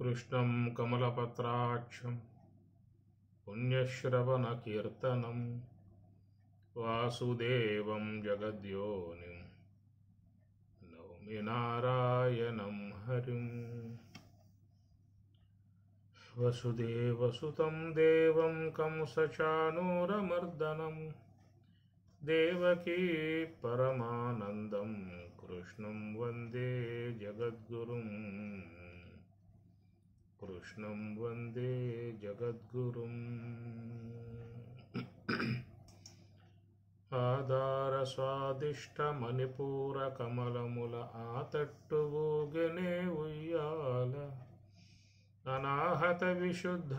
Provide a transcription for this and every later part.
कृष्णं कमलपत्राक्षं पुण्यश्रवणकीर्तनं वासुदेवं जगद्योनिं नौमि नारायणं हरिं। वसुदेवसुतं देवं कंसचाणूरमर्दनं देवकी परमानन्दं कृष्णं वन्दे जगद्गुरुम्। कृष्णं वन्दे जगद्गुरुम्। आधारस्वादिष्टमणिपूरकमलमुल आतट्टुवूगने उय्याल अनाहत विशुद्ध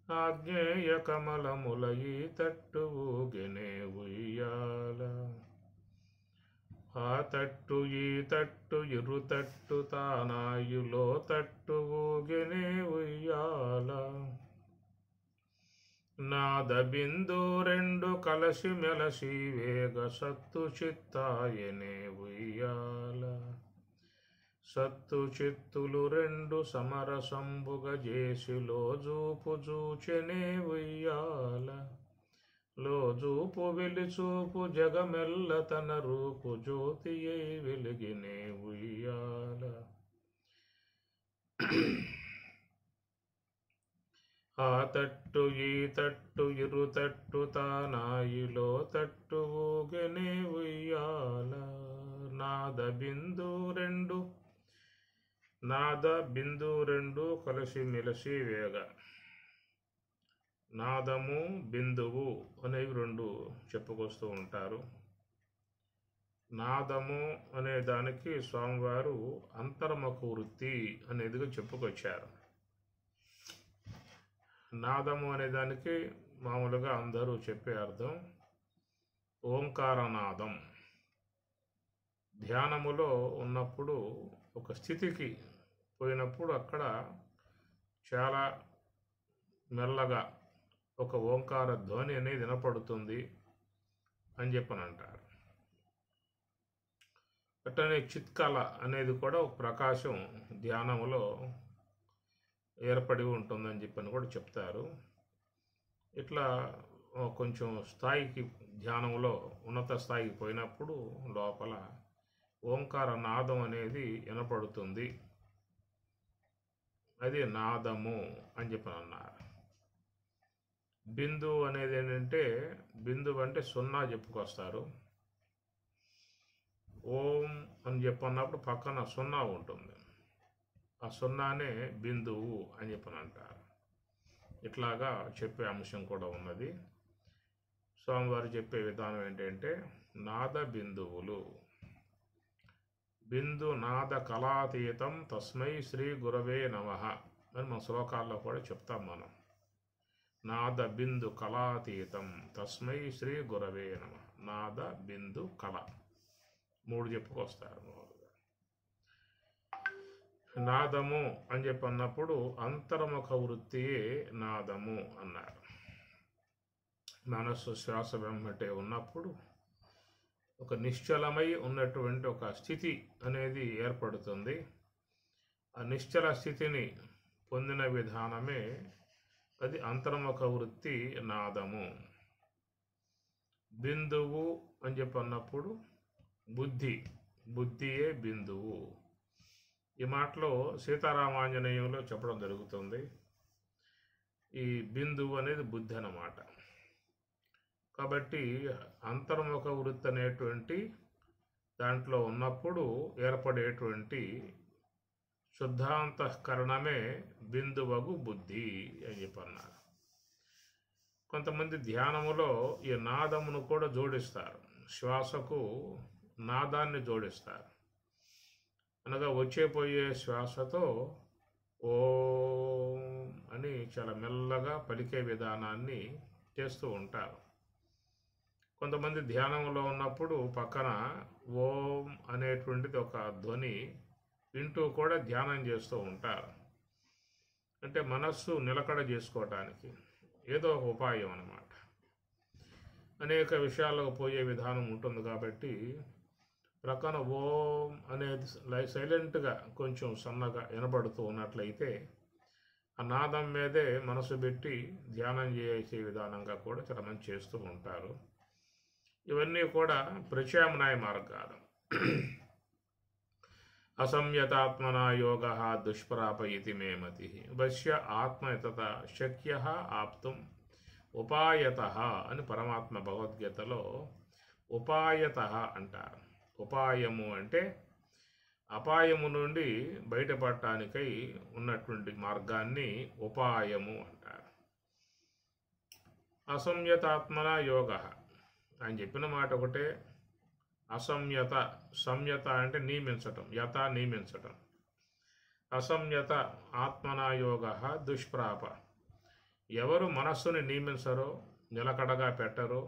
आज्ञेयकमलमुल ఈతట్టువూగెనే ఉయ్యాల। ఆ తట్టు ఈ తట్టు ఇరుతట్టు తానాయులో తట్టు ఊగెనే ఉయ్యాల। నాద బిందు రెండు కలసి మెలసి వేగ సత్తు చిత్తాయనే ఉయ్యాల। సత్తు చిత్తులు రెండు సమరసంబుగ జేసిలో జూపు జూచెనే ఉయ్యాల। లోజూపు వెలిచూపు జగమెల్ల తన రూపు జ్యోతియై వెలిగినే ఉయ్యాల। ఆ తట్టు ఈ తట్టు ఇరుతట్టు తానాయిలో తట్టు ఊగెనే ఉయ్యాల। నాద బిందు రెండు కలిసి మెలిసి వేగ। నాదము బిందువు అనేవి రెండు చెప్పుకొస్తూ ఉంటారు। నాదము అనే దానికి స్వామివారు అంతర్ముఖ వృత్తి అనేదిగా చెప్పుకొచ్చారు। నాదము అనే దానికి మామూలుగా అందరూ చెప్పే అర్థం ఓంకారనాదం। ధ్యానములో ఉన్నప్పుడు ఒక స్థితికి పోయినప్పుడు అక్కడ చాలా మెల్లగా ఒక ఓంకార ధ్వని అనేది వినపడుతుంది అని చెప్పని అంటారు। అట్లనే చిత్కళ అనేది కూడా ఒక ప్రకాశం ధ్యానములో ఏర్పడి ఉంటుందని చెప్పని కూడా చెప్తారు। ఇట్లా కొంచెం స్థాయికి ధ్యానంలో ఉన్నత స్థాయికి పోయినప్పుడు లోపల ఓంకార నాదం అనేది వినపడుతుంది, అది నాదము అని చెప్పని అన్నారు। బిందు అనేది ఏంటంటే బిందువు అంటే సున్నా చెప్పుకొస్తారు। ఓం అని చెప్పన్నప్పుడు పక్కన సున్నా ఉంటుంది, ఆ సున్నానే బిందువు అని చెప్పని అంటారు। ఇట్లాగా చెప్పే అంశం కూడా ఉన్నది। స్వామివారు చెప్పే విధానం ఏంటంటే నాద బిందువులు బిందు నాద కళాతీతం తస్మై శ్రీ గురవే నమః అని మన శ్లోకాల్లో కూడా చెప్తాం మనం। నాద బిందు కళాతీతం తస్మై శ్రీ గురవే నమః। నాద బిందు కళ మూడు చెప్పుకొస్తారు। నాదము అని చెప్పి అన్నప్పుడు అంతర్ముఖ వృత్తియే నాదము అన్నారు। మనస్సు శ్వాస వెంబటే ఉన్నప్పుడు ఒక నిశ్చలమై ఉన్నటువంటి ఒక స్థితి అనేది ఏర్పడుతుంది। ఆ నిశ్చల స్థితిని పొందిన విధానమే అది అంతర్ముఖ వృత్తి నాదము। బిందువు అని చెప్పి అన్నప్పుడు బుద్ధియే బిందువు। ఈ మాటలో సీతారామాంజనేయంలో చెప్పడం జరుగుతుంది। ఈ బిందువు అనేది బుద్ధి అన్నమాట। కాబట్టి అంతర్ముఖ వృత్తి అనేటువంటి దాంట్లో ఉన్నప్పుడు ఏర్పడేటువంటి శుద్ధాంతఃకరణమే బిందువగు బుద్ధి అని చెప్పన్నారు। కొంతమంది ధ్యానములో ఈ నాదమును కూడా జోడిస్తారు, శ్వాసకు నాదాన్ని జోడిస్తారు। అనగా వచ్చేపోయే శ్వాసతో ఓం అని చాలా మెల్లగా పలికే విధానాన్ని చేస్తూ ఉంటారు। కొంతమంది ధ్యానంలో ఉన్నప్పుడు పక్కన ఓం అనేటువంటిది ఒక ధ్వని వింటూ కూడా ధ్యానం చేస్తూ ఉంటారు। అంటే మనస్సు నిలకడ చేసుకోవటానికి ఏదో ఒక ఉపాయం అన్నమాట। అనేక విషయాలకు పోయే విధానం ఉంటుంది కాబట్టి ప్రక్కన ఓం అనేది సైలెంట్గా కొంచెం సన్నగా వినపడుతూ ఉన్నట్లయితే ఆ నాదం మీదే మనసు పెట్టి ధ్యానం చేసే విధానంగా కూడా చాలామంది చేస్తూ ఉంటారు. ఇవన్నీ కూడా ప్రత్యామ్నాయ మార్గాలు. అసంయతాత్మన యోగ దుష్ప్రాప ఇతి మే మతి వశ్య ఆత్మయత శక్య ఆప్తుం ఉపాయత అని పరమాత్మ భగవద్గీతలో ఉపాయత అంటారు. ఉపాయము అంటే అపాయము నుండి బయటపడటానికై ఉన్నటువంటి మార్గాన్ని ఉపాయము అంటారు. అసంయతాత్మన యోగ అని చెప్పిన మాట ఒకటే. అసంయత, సంయత అంటే నియమించటం, యత నియమించటం. అసంయత ఆత్మన యోగ దుష్ప్రాప, ఎవరు మనస్సుని నియమించరో, నిలకడగా పెట్టరో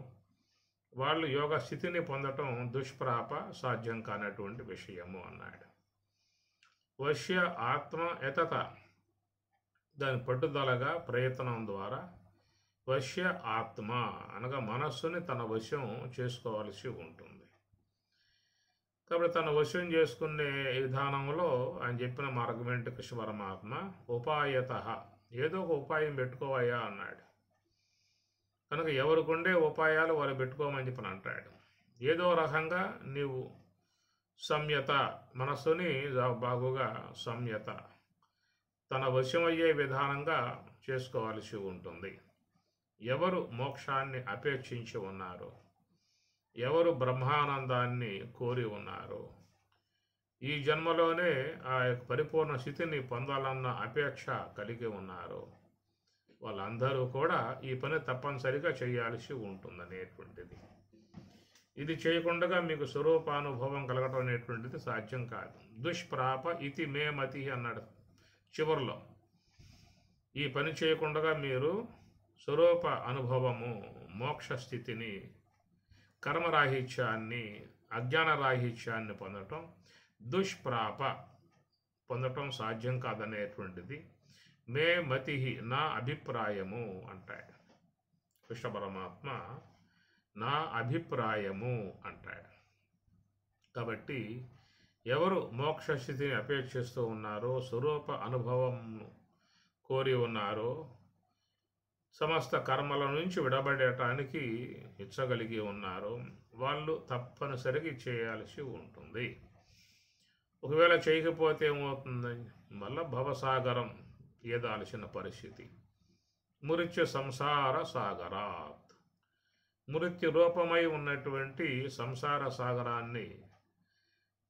వాళ్ళు యోగ స్థితిని పొందటం దుష్ప్రాప, సాధ్యం కానటువంటి విషయము అన్నాడు. వశ్య ఆత్మ యతత, దాని పట్టుదలగా ప్రయత్నం ద్వారా వశ్య ఆత్మ అనగా మనస్సుని తన వశం చేసుకోవాల్సి ఉంటుంది. కాబట్టి తన వశం చేసుకునే విధానంలో ఆయన చెప్పిన మార్గం ఏంటి? కృష్ణ పరమాత్మ ఉపాయత, ఏదో ఒక ఉపాయం పెట్టుకోవయ్యా అన్నాడు. కనుక ఎవరికుండే ఉపాయాలు వాళ్ళు పెట్టుకోమని చెప్పని అంటాడు. ఏదో రకంగా నీవు సంయత, మనస్సుని బాగుగా సంయత, తన వశమయ్యే విధానంగా చేసుకోవాల్సి ఉంటుంది. ఎవరు మోక్షాన్ని అపేక్షించి ఉన్నారో, ఎవరు బ్రహ్మానందాన్ని కోరి ఉన్నారో, ఈ జన్మలోనే ఆ పరిపూర్ణ స్థితిని పొందాలన్న అపేక్ష కలిగి ఉన్నారో వాళ్ళందరూ కూడా ఈ పని తప్పనిసరిగా చేయాల్సి ఉంటుందనేటువంటిది. ఇది చేయకుండా మీకు స్వరూపానుభవం కలగటం అనేటువంటిది సాధ్యం కాదు. దుష్ప్రాప ఇతి మే మతి అన్నాడు చివరిలో. ఈ పని చేయకుండా మీరు స్వరూప అనుభవము, మోక్ష స్థితిని, కర్మరాహిత్యాన్ని, అజ్ఞానరాహిత్యాన్ని పొందటం, దుష్ప్రాప పొందటం సాధ్యం కాదనేటువంటిది మే మతి, నా అభిప్రాయము అంటాడు కృష్ణ పరమాత్మ. నా అభిప్రాయము అంటాడు. కాబట్టి ఎవరు మోక్ష స్థితిని అపేక్షిస్తూ ఉన్నారో, స్వరూప అనుభవం కోరి ఉన్నారో, సమస్త కర్మల నుంచి విడబడటానికి ఇచ్చగలిగి ఉన్నారు, వాళ్ళు తప్పనిసరిగా చేయాల్సి ఉంటుంది. ఒకవేళ చేయకపోతే ఏమవుతుంది? మళ్ళా భవసాగరం ఏదాల్సిన పరిస్థితి. మృత్యు సంసార సాగరాత్, మృత్యు రూపమై ఉన్నటువంటి సంసార సాగరాన్ని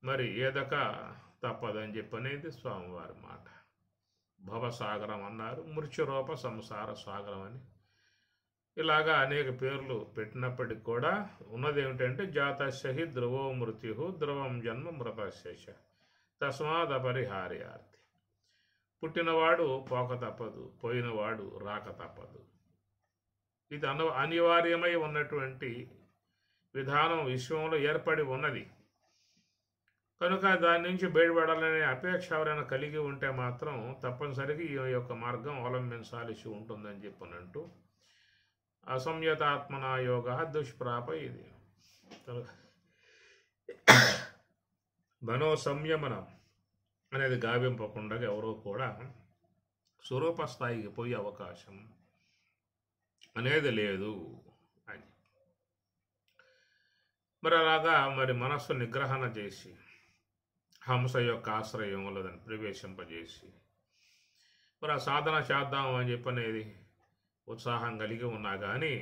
మరి ఏదక తప్పదని చెప్పనేది స్వామివారి మాట. భవసాగరం అన్నారు, మృత్యురూప సంసార సాగరం అని. ఇలాగా అనేక పేర్లు పెట్టినప్పటికి కూడా ఉన్నది ఏమిటంటే జాతస్య హి ధ్రువో మృత్యు ధ్రువం జన్మ మృతస్య తస్మాదపరిహార్యార్థి. పుట్టినవాడు పోక తప్పదు, పోయినవాడు రాక తప్పదు. ఇది అనివార్యమై ఉన్నటువంటి విధానం విశ్వంలో ఏర్పడి ఉన్నది. కనుక దాని నుంచి బయటపడాలనే అపేక్ష ఎవరైనా కలిగి ఉంటే మాత్రం తప్పనిసరిగా ఈ యొక్క మార్గం అవలంబించాల్సి ఉంటుందని చెప్పనంటూ అసంయతాత్మన యోగ దుష్ప్రాప ఇది. మనో సంయమనం అనేది గావింపకుండా ఎవరో కూడా స్వరూప స్థాయికి పోయే అవకాశం అనేది లేదు అని. మరి అలాగా మరి మనస్సు నిగ్రహణ చేసి హంస యొక్క ఆశ్రయంలో దాన్ని ప్రవేశింపజేసి మరి ఆ సాధన చేద్దాం అని చెప్పనేది ఉత్సాహం కలిగి ఉన్నా కానీ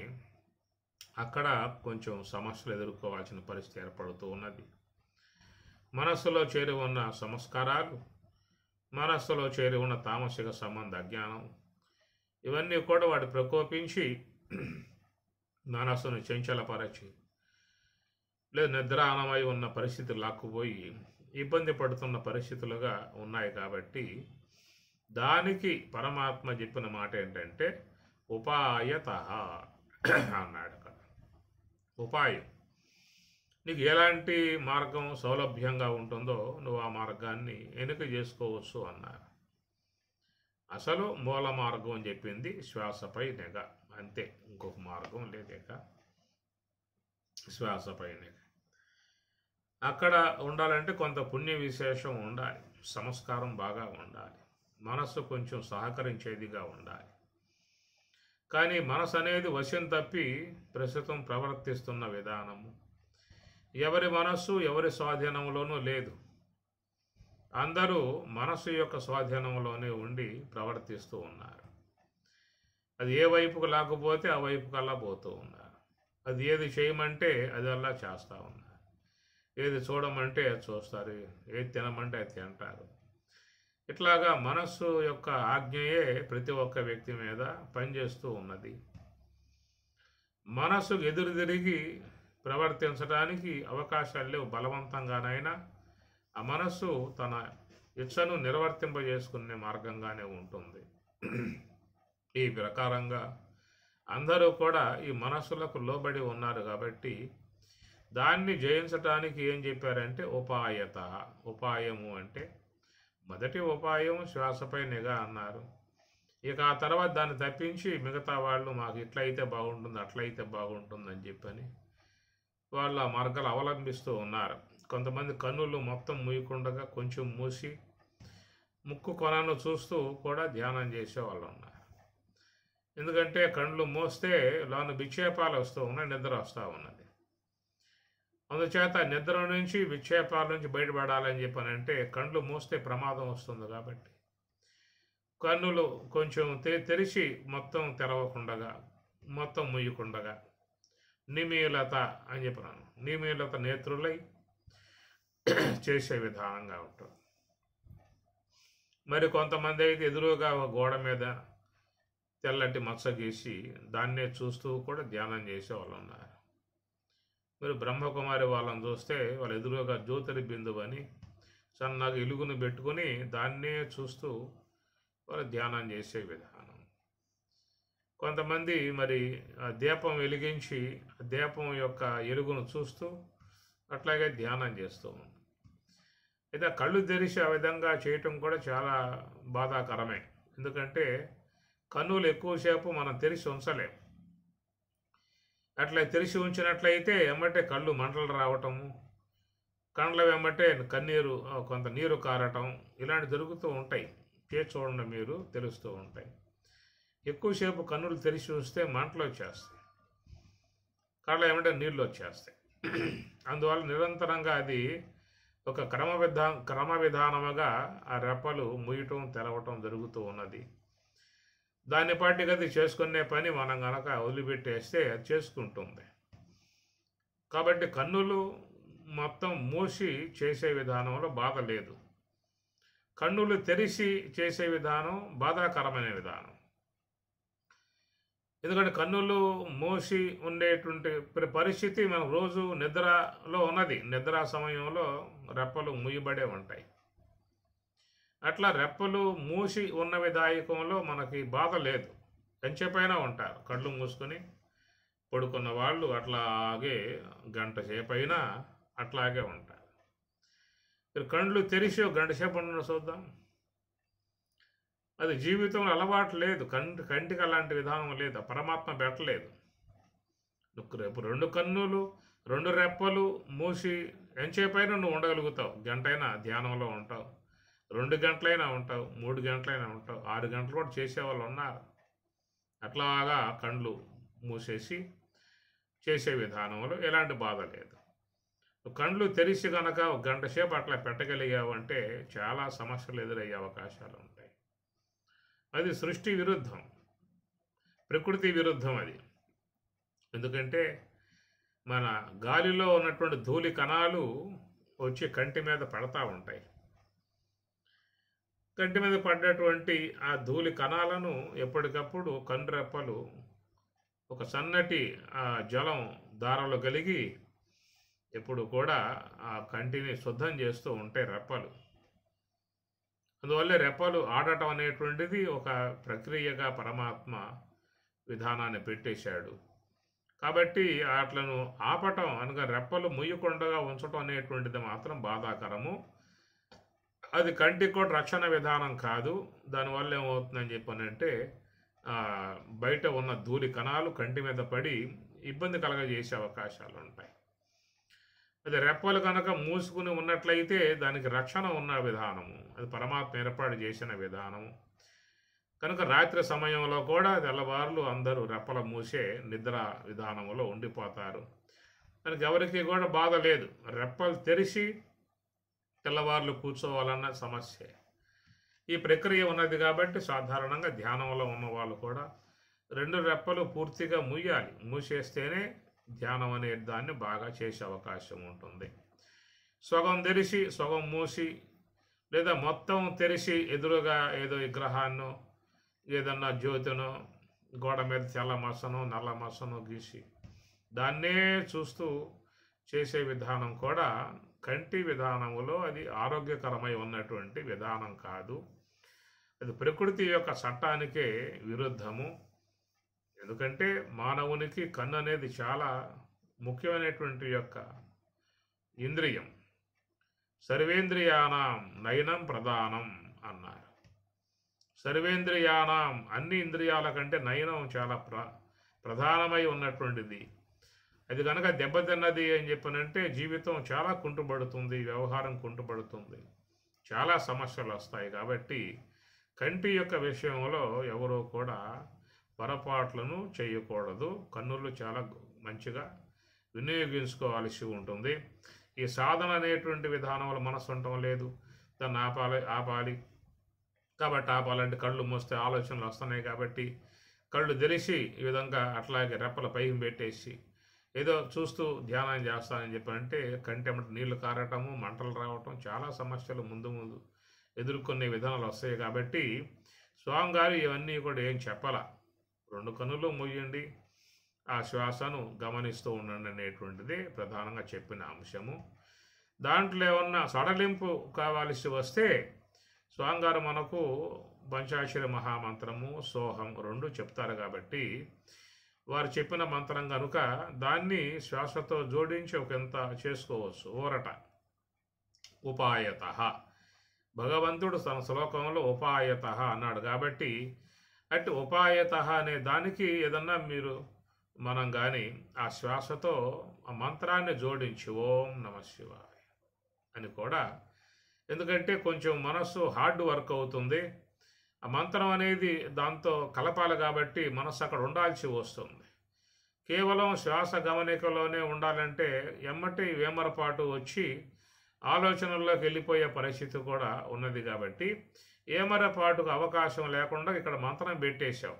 అక్కడ కొంచెం సమస్యలు ఎదుర్కోవాల్సిన పరిస్థితి ఏర్పడుతూ ఉన్నది. మనస్సులో చేరి ఉన్న సంస్కారాలు, మనస్సులో చేరి ఉన్న తామసిక సంబంధ అజ్ఞానం, ఇవన్నీ కూడా వాటి ప్రకోపించి మనస్సును చంచలపరచి లేదు నిద్రాణమై ఉన్న పరిస్థితి లాక్కుపోయి ఇబ్బంది పడుతున్న పరిస్థితులుగా ఉన్నాయి. కాబట్టి దానికి పరమాత్మ చెప్పిన మాట ఏంటంటే ఉపాయత అన్నాడు కదా. ఉపాయం, నీకు ఎలాంటి మార్గం సౌలభ్యంగా ఉంటుందో నువ్వు ఆ మార్గాన్ని ఎన్నిక చేసుకోవచ్చు అన్నారు. అసలు మూల మార్గం అని చెప్పింది శ్వాసపై నిఘ, అంతే, ఇంకొక మార్గం లేదేక శ్వాసపై నిఘ. అక్కడ ఉండాలంటే కొంత పుణ్య విశేషం ఉండాలి, సంస్కారం బాగా ఉండాలి, మనస్సు కొంచెం సహకరించేదిగా ఉండాలి. కానీ మనసు అనేది వశం తప్పి ప్రస్తుతం ప్రవర్తిస్తున్న విధానము ఎవరి మనస్సు ఎవరి స్వాధీనంలోనూ లేదు. అందరూ మనస్సు యొక్క స్వాధీనంలోనే ఉండి ప్రవర్తిస్తూ ఉన్నారు. అది ఏ వైపుకు లేకపోతే ఆ వైపుకల్లా పోతూ ఉన్నారు. అది ఏది చేయమంటే అది అలా చేస్తూ ఉన్నారు. ఏది చూడమంటే అది చూస్తారు, ఏది తినమంటే అది తింటారు. ఇట్లాగా మనస్సు యొక్క ఆజ్ఞయే ప్రతి ఒక్క వ్యక్తి మీద పనిచేస్తూ ఉన్నది. మనస్సుకు ఎదురు తిరిగి ప్రవర్తించడానికి అవకాశాలు లేవు. బలవంతంగానైనా ఆ మనస్సు తన ఇచ్చను నిర్వర్తింపజేసుకునే మార్గంగానే ఉంటుంది. ఈ ప్రకారంగా అందరూ కూడా ఈ మనస్సులకు లోబడి ఉన్నారు కాబట్టి దాన్ని జయించడానికి ఏం చెప్పారంటే ఉపాయత. ఉపాయము అంటే మొదటి ఉపాయం శ్వాసపై నిఘా అన్నారు. ఇక ఆ తర్వాత దాన్ని తప్పించి మిగతా వాళ్ళు మాకు ఇట్లయితే బాగుంటుంది అట్లయితే బాగుంటుంది అని చెప్పని వాళ్ళు ఆ మార్గాలు అవలంబిస్తూ ఉన్నారు. కొంతమంది కన్నులు మొత్తం మూయకుండగా కొంచెం మూసి ముక్కు కొనను చూస్తూ కూడా ధ్యానం చేసే వాళ్ళు ఉన్నారు. ఎందుకంటే కళ్ళు మూస్తే లోన విక్షేపాలు వస్తూ ఉన్నాయి, నిద్ర వస్తూ ఉన్నది. అందుచేత నిద్ర నుంచి విక్షేపాల నుంచి బయటపడాలని చెప్పానంటే కళ్ళు మూస్తే ప్రమాదం వస్తుంది. కాబట్టి కన్నులు కొంచెం తెరిచి మొత్తం తెరవకుండగా మొత్తం ముయ్యకుండగా నిమీలత అని చెప్పినాను. నిమీలత నేత్రులై చేసే విధానంగా ఉంటుంది. మరి కొంతమంది అయితే ఎదురుగా గోడ మీద తెల్లటి మచ్చ గీసి దాన్నే చూస్తూ కూడా ధ్యానం చేసే వాళ్ళు ఉన్నారు. మీరు బ్రహ్మకుమారి వాళ్ళని చూస్తే వాళ్ళ ఎదురుగా జ్యోతిరి బిందువు అని సన్నగా ఇలుగును పెట్టుకొని దాన్నే చూస్తూ వాళ్ళు ధ్యానం చేసే విధానం. కొంతమంది మరి దీపం వెలిగించి దీపం యొక్క ఎలుగును చూస్తూ అట్లాగే ధ్యానం చేస్తూ ఉంటారు. అయితే కళ్ళు తెరిచి ఆ విధంగా చేయటం కూడా చాలా బాధాకరమే. ఎందుకంటే కన్నులు ఎక్కువసేపు మనం తెరిచి ఉంచలేం. అట్లా తెరిచి ఉంచినట్లయితే ఎమ్మటే కళ్ళు మంటలు రావటము, కళ్ళ వెమ్మటే కన్నీరు కొంత నీరు కారటం ఇలాంటి జరుగుతూ ఉంటాయి. చేసి చూడండి మీరు తెలుస్తూ ఉంటాయి. ఎక్కువసేపు కన్నులు తెరిచి ఉంచితే మంటలు వచ్చేస్తాయి, కళ్ళ ఏమంటే నీళ్ళు వచ్చేస్తాయి. అందువల్ల నిరంతరంగా అది ఒక క్రమ విధానముగా ఆ రెప్పలు ముయ్యటం తెరవటం జరుగుతూ ఉన్నది. దాన్ని పాటికి అది చేసుకునే పని మనం కనుక వదిలిపెట్టేస్తే అది చేసుకుంటుంది. కాబట్టి కన్నులు మొత్తం మూసి చేసే విధానంలో బాధ లేదు. కన్నులు తెరిచి చేసే విధానం బాధాకరమైన విధానం. ఎందుకంటే కన్నులు మూసి ఉండేటువంటి పరిస్థితి మనం రోజు నిద్రలో ఉన్నది. నిద్ర సమయంలో రెప్పలు ముయ్యబడే ఉంటాయి. అట్లా రెప్పలు మూసి ఉన్న విధాయకంలో మనకి బాధ లేదు. ఎంచేపైనా ఉంటారు. కళ్ళు మూసుకొని పడుకున్న వాళ్ళు అట్లాగే గంట సేపైనా అట్లాగే ఉంటారు. కళ్ళు తెరిచి గంట సేపు ఉన్న చూద్దాం. అది జీవితంలో అలవాటు లేదు. కంటికి అలాంటి విధానం లేదు. పరమాత్మ పెట్టలేదు. రేపు 2 కన్నులు 2 రెప్పలు మూసి ఎంచేపైనా నువ్వు ఉండగలుగుతావు. గంటైనా ధ్యానంలో ఉంటావు, 2 గంటలైనా ఉంటావు, 3 గంటలైనా ఉంటావు, 6 గంటలు కూడా చేసేవాళ్ళు ఉన్నారు. అట్లాగా కళ్ళు మూసేసి చేసే విధానంలో ఎలాంటి బాధ లేదు. కళ్ళు తెరిచి కనుక 1 గంట సేపు అట్లా పెట్టగలిగావంటే చాలా సమస్యలు ఎదురయ్యే అవకాశాలు ఉంటాయి. అది సృష్టి విరుద్ధం, ప్రకృతి విరుద్ధం అది. ఎందుకంటే మన గాలిలో ఉన్నటువంటి ధూళి కణాలు వచ్చి కంటి మీద పడతా ఉంటాయి. కంటి మీద పడ్డటువంటి ఆ ధూళి కణాలను ఎప్పటికప్పుడు కన్నురెప్పలు ఒక సన్నటి జలం దారలో కలిగి ఎప్పుడు కూడా ఆ కంటిని శుద్ధం చేస్తూ ఉంటాయి రెప్పలు. అందువల్ల రెప్పలు ఆడటం అనేటువంటిది ఒక ప్రక్రియగా పరమాత్మ విధానాన్ని పెట్టేశాడు. కాబట్టి వాటిలను ఆపటం అనగా రెప్పలు ముయ్యకుండగా ఉంచటం అనేటువంటిది మాత్రం బాధాకరము. అది కంటికి కూడా రక్షణ విధానం కాదు. దానివల్ల ఏమవుతుందని చెప్పానంటే బయట ఉన్న ధూళి కణాలు కంటి మీద పడి ఇబ్బంది కలగజేసే అవకాశాలు ఉంటాయి. అది రెప్పలు కనుక మూసుకుని ఉన్నట్లయితే దానికి రక్షణ ఉన్న విధానము, అది పరమాత్మ ఏర్పాటు చేసిన విధానము. కనుక రాత్రి సమయంలో కూడా తెల్లవారులు అందరూ రెప్పల మూసే నిద్ర విధానంలో ఉండిపోతారు. దానికి ఎవరికి కూడా బాధ లేదు. రెప్పలు తెరిచి తెల్లవారులు కూర్చోవాలన్న సమస్య. ఈ ప్రక్రియ ఉన్నది కాబట్టి సాధారణంగా ధ్యానంలో ఉన్న వాళ్ళు కూడా 2 రెప్పలు పూర్తిగా మూయాలి. మూసేస్తేనే ధ్యానం అనే దాన్ని బాగా చేసే అవకాశం ఉంటుంది. సగం తెరిచి సగం మూసి లేదా మొత్తం తెరిచి ఎదురుగా ఏదో విగ్రహాన్నో ఏదన్నా జ్యోతినో గోడ మీద తెల్ల మసనో నల్ల మసనో గీసి దాన్నే చూస్తూ చేసే విధానం కూడా కంటి విధానములో అది ఆరోగ్యకరమై ఉన్నటువంటి విధానం కాదు. అది ప్రకృతి యొక్క చట్టానికే విరుద్ధము. ఎందుకంటే మానవునికి కన్ను అనేది చాలా ముఖ్యమైనటువంటి యొక్క ఇంద్రియం. సర్వేంద్రియానాం నయనం ప్రధానం అన్నారు. సర్వేంద్రియానాం అన్ని ఇంద్రియాల కంటే నయనం చాలా ప్రధానమై ఉన్నటువంటిది. అది కనుక దెబ్బతిన్నది అని చెప్పనంటే జీవితం చాలా కుంటుపడుతుంది, వ్యవహారం కుంటుపడుతుంది, చాలా సమస్యలు వస్తాయి. కాబట్టి కంటి యొక్క విషయంలో ఎవరో కూడా పొరపాట్లను చేయకూడదు. కన్నులు చాలా మంచిగా వినియోగించుకోవాల్సి ఉంటుంది. ఈ సాధన అనేటువంటి విధానంలో మనసు ఉండటం లేదు. దాన్ని ఆపాలి కాబట్టి ఆపాలంటే కళ్ళు మూస్తే ఆలోచనలు వస్తున్నాయి. కాబట్టి కళ్ళు తెరిచి ఈ విధంగా అట్లాగే రెప్పల పైకి పెట్టేసి ఏదో చూస్తూ ధ్యానం చేస్తానని చెప్పారంటే కంటెంట్ నీళ్లు కారటము, మంటలు రావటం, చాలా సమస్యలు ముందు ఎదుర్కొనే విధానాలు వస్తాయి. కాబట్టి స్వామిగారు ఇవన్నీ కూడా ఏం చెప్పాల, 2 కన్నులు మూయండి, ఆ శ్వాసను గమనిస్తూ ఉండండి అనేటువంటిది ప్రధానంగా చెప్పిన అంశము. దాంట్లో ఏమన్నా సడలింపు కావాల్సి వస్తే స్వామిగారు మనకు పంచాక్షరి మహామంత్రము, సోహం 2 చెప్తారు. కాబట్టి వారు చెప్పిన మంత్రం కనుక దాన్ని శ్వాసతో జోడించి ఒకంత చేసుకోవచ్చు. ఊరట ఉపాయత, భగవంతుడు తన శ్లోకంలో ఉపాయత అన్నాడు. కాబట్టి అటు ఉపాయత అనే దానికి ఏదన్నా మనం కానీ ఆ శ్వాసతో ఆ మంత్రాన్ని జోడించి ఓం నమ శివాయ అని కూడా, ఎందుకంటే కొంచెం మనస్సు హార్డ్ వర్క్ అవుతుంది. ఆ మంత్రం అనేది దాంతో కలపాలి కాబట్టి మనస్సు అక్కడ ఉండాల్సి వస్తుంది. కేవలం శ్వాస గమనికలోనే ఉండాలంటే ఎమ్మటి వేమరపాటు వచ్చి ఆలోచనల్లోకి వెళ్ళిపోయే పరిస్థితి కూడా ఉన్నది. కాబట్టి ఏమరపాటుకు అవకాశం లేకుండా ఇక్కడ మంత్రం పెట్టేశావు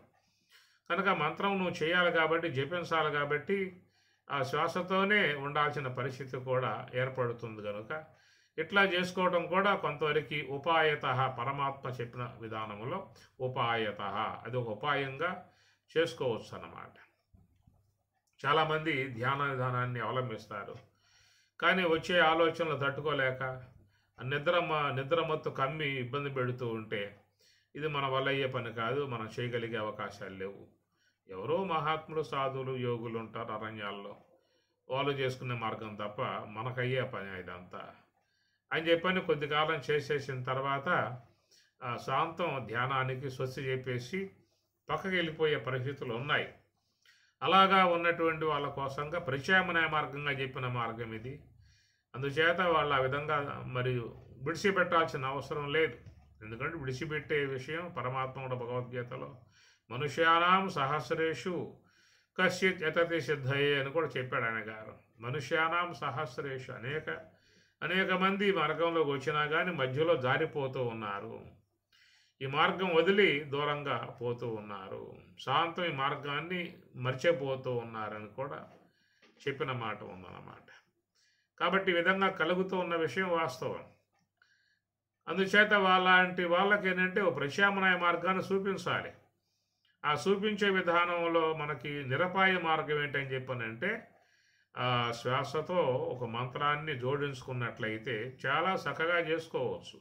కనుక మంత్రం నువ్వు చేయాలి కాబట్టి, జపించాలి కాబట్టి ఆ శ్వాసతోనే ఉండాల్సిన పరిస్థితి కూడా ఏర్పడుతుంది. కనుక ఇట్లా చేసుకోవడం కూడా కొంతవరకు ఉపాయత, పరమాత్మ చెప్పిన విధానంలో ఉపాయత అది ఒక ఉపాయంగా చేసుకోవచ్చు అన్నమాట. చాలామంది ధ్యాన విధానాన్ని అవలంబిస్తారు, కానీ వచ్చే ఆలోచనలు తట్టుకోలేక నిద్రమత్తు కమ్మి ఇబ్బంది పెడుతూ ఉంటే ఇది మన వల్ల అయ్యే పని కాదు, మనం చేయగలిగే అవకాశాలు లేవు. ఎవరో మహాత్ములు, సాధువులు, యోగులు ఉంటారు అరణ్యాల్లో, వాళ్ళు చేసుకునే మార్గం తప్ప మనకయ్యే పని ఇదంతా అని చెప్పని కొద్ది కాలం చేసేసిన తర్వాత శాంతం ధ్యానానికి స్వస్తి చెప్పేసి పక్కకి వెళ్ళిపోయే పరిస్థితులు ఉన్నాయి. అలాగా ఉన్నటువంటి వాళ్ళ కోసంగా ప్రత్యామ్నాయ మార్గంగా చెప్పిన మార్గం ఇది. అందుచేత వాళ్ళు ఆ విధంగా మరియు విడిచిపెట్టాల్సిన అవసరం లేదు. ఎందుకంటే విడిచిపెట్టే విషయం పరమాత్మ కూడా భగవద్గీతలో మనుష్యానాం సహస్రేషు కశ్చిత్ యతతి సిద్ధయే అని కూడా చెప్పాడు ఆయన గారు. మనుష్యానాం సహస్రేషు అనేక మంది మార్గంలోకి వచ్చినా కానీ మధ్యలో జారిపోతూ ఉన్నారు, ఈ మార్గం వదిలి దూరంగా పోతూ ఉన్నారు, శాంతం ఈ మార్గాన్ని మర్చిపోతూ ఉన్నారని కూడా చెప్పిన మాట ఉందన్నమాట. కాబట్టి ఈ విధంగా కలుగుతూ ఉన్న విషయం వాస్తవం. అందుచేత వాళ్ళకి ఏంటంటే ఒక ప్రత్యామ్నాయ మార్గాన్ని చూపించాలి. ఆ చూపించే విధానంలో మనకి నిరపాయ మార్గం ఏంటని చెప్పానంటే శ్వాసతో ఒక మంత్రాన్ని జోడించుకున్నట్లయితే చాలా చక్కగా చేసుకోవచ్చు.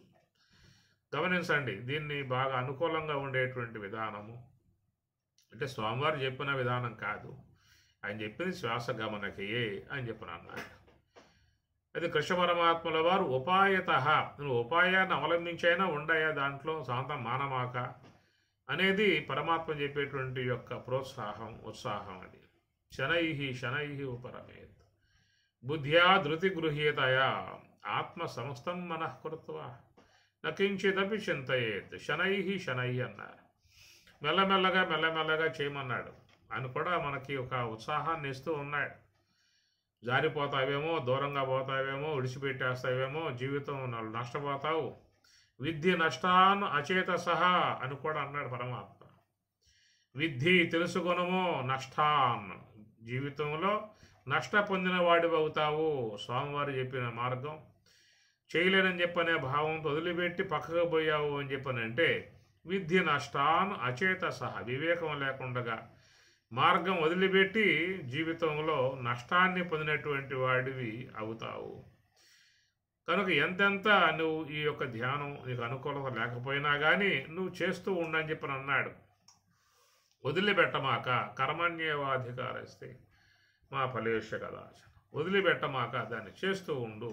గమనించండి, దీన్ని బాగా అనుకూలంగా ఉండేటువంటి విధానము అంటే స్వామివారు చెప్పిన విధానం కాదు, ఆయన చెప్పింది శ్వాస గమనకయే అని చెప్పిన అన్నాడు. అది కృష్ణ పరమాత్మల వారు ఉపాయత, నువ్వు ఉపాయాన్ని అవలంబించైనా ఉండయా దాంట్లో శాంతం మానమాక అనేది పరమాత్మ చెప్పేటువంటి యొక్క ప్రోత్సాహం, ఉత్సాహం. అది శనై ఉపరమేత్, బుద్ధ్యా ధృతి గృహ్యతయా ఆత్మ సమస్తం మనఃకృత్వా నకించిదపి చింతయేత్ శనై శనై అన్నారు. మెల్లమెల్లగా మెల్లమెల్లగా చేయమన్నాడు. ఆయన కూడా మనకి ఒక ఉత్సాహాన్ని ఇస్తూ ఉన్నాడు. జారిపోతావేమో, దూరంగా పోతావేమో, విడిచిపెట్టేస్తావేమో, జీవితం నష్టపోతావు, విద్ధి నష్టాన్ అచేత సహా అని కూడా అన్నాడు పరమాత్మ. విద్ధి తెలుసుకొనము నష్టాన్, జీవితంలో నష్ట పొందిన వాడివి అవుతావు. స్వామివారు చెప్పిన మార్గం చేయలేనని చెప్పనే భావంతో వదిలిపెట్టి పక్కకు పోయావు అని చెప్పనంటే విద్ధి నష్టాన్ అచేత సహా, వివేకం లేకుండా మార్గం వదిలిపెట్టి జీవితంలో నష్టాన్ని పొందినటువంటి వాడివి అవుతావు. కనుక ఎంతెంత నువ్వు ఈ యొక్క ధ్యానం నీకు అనుకూలత లేకపోయినా కానీ నువ్వు చేస్తూ ఉండని చెప్పని అన్నాడు. వదిలిపెట్టమాక, కర్మణ్యేవాధికారస్తే మా ఫలేష కదాచ, వదిలిపెట్టమాక, దాన్ని చేస్తూ ఉండు.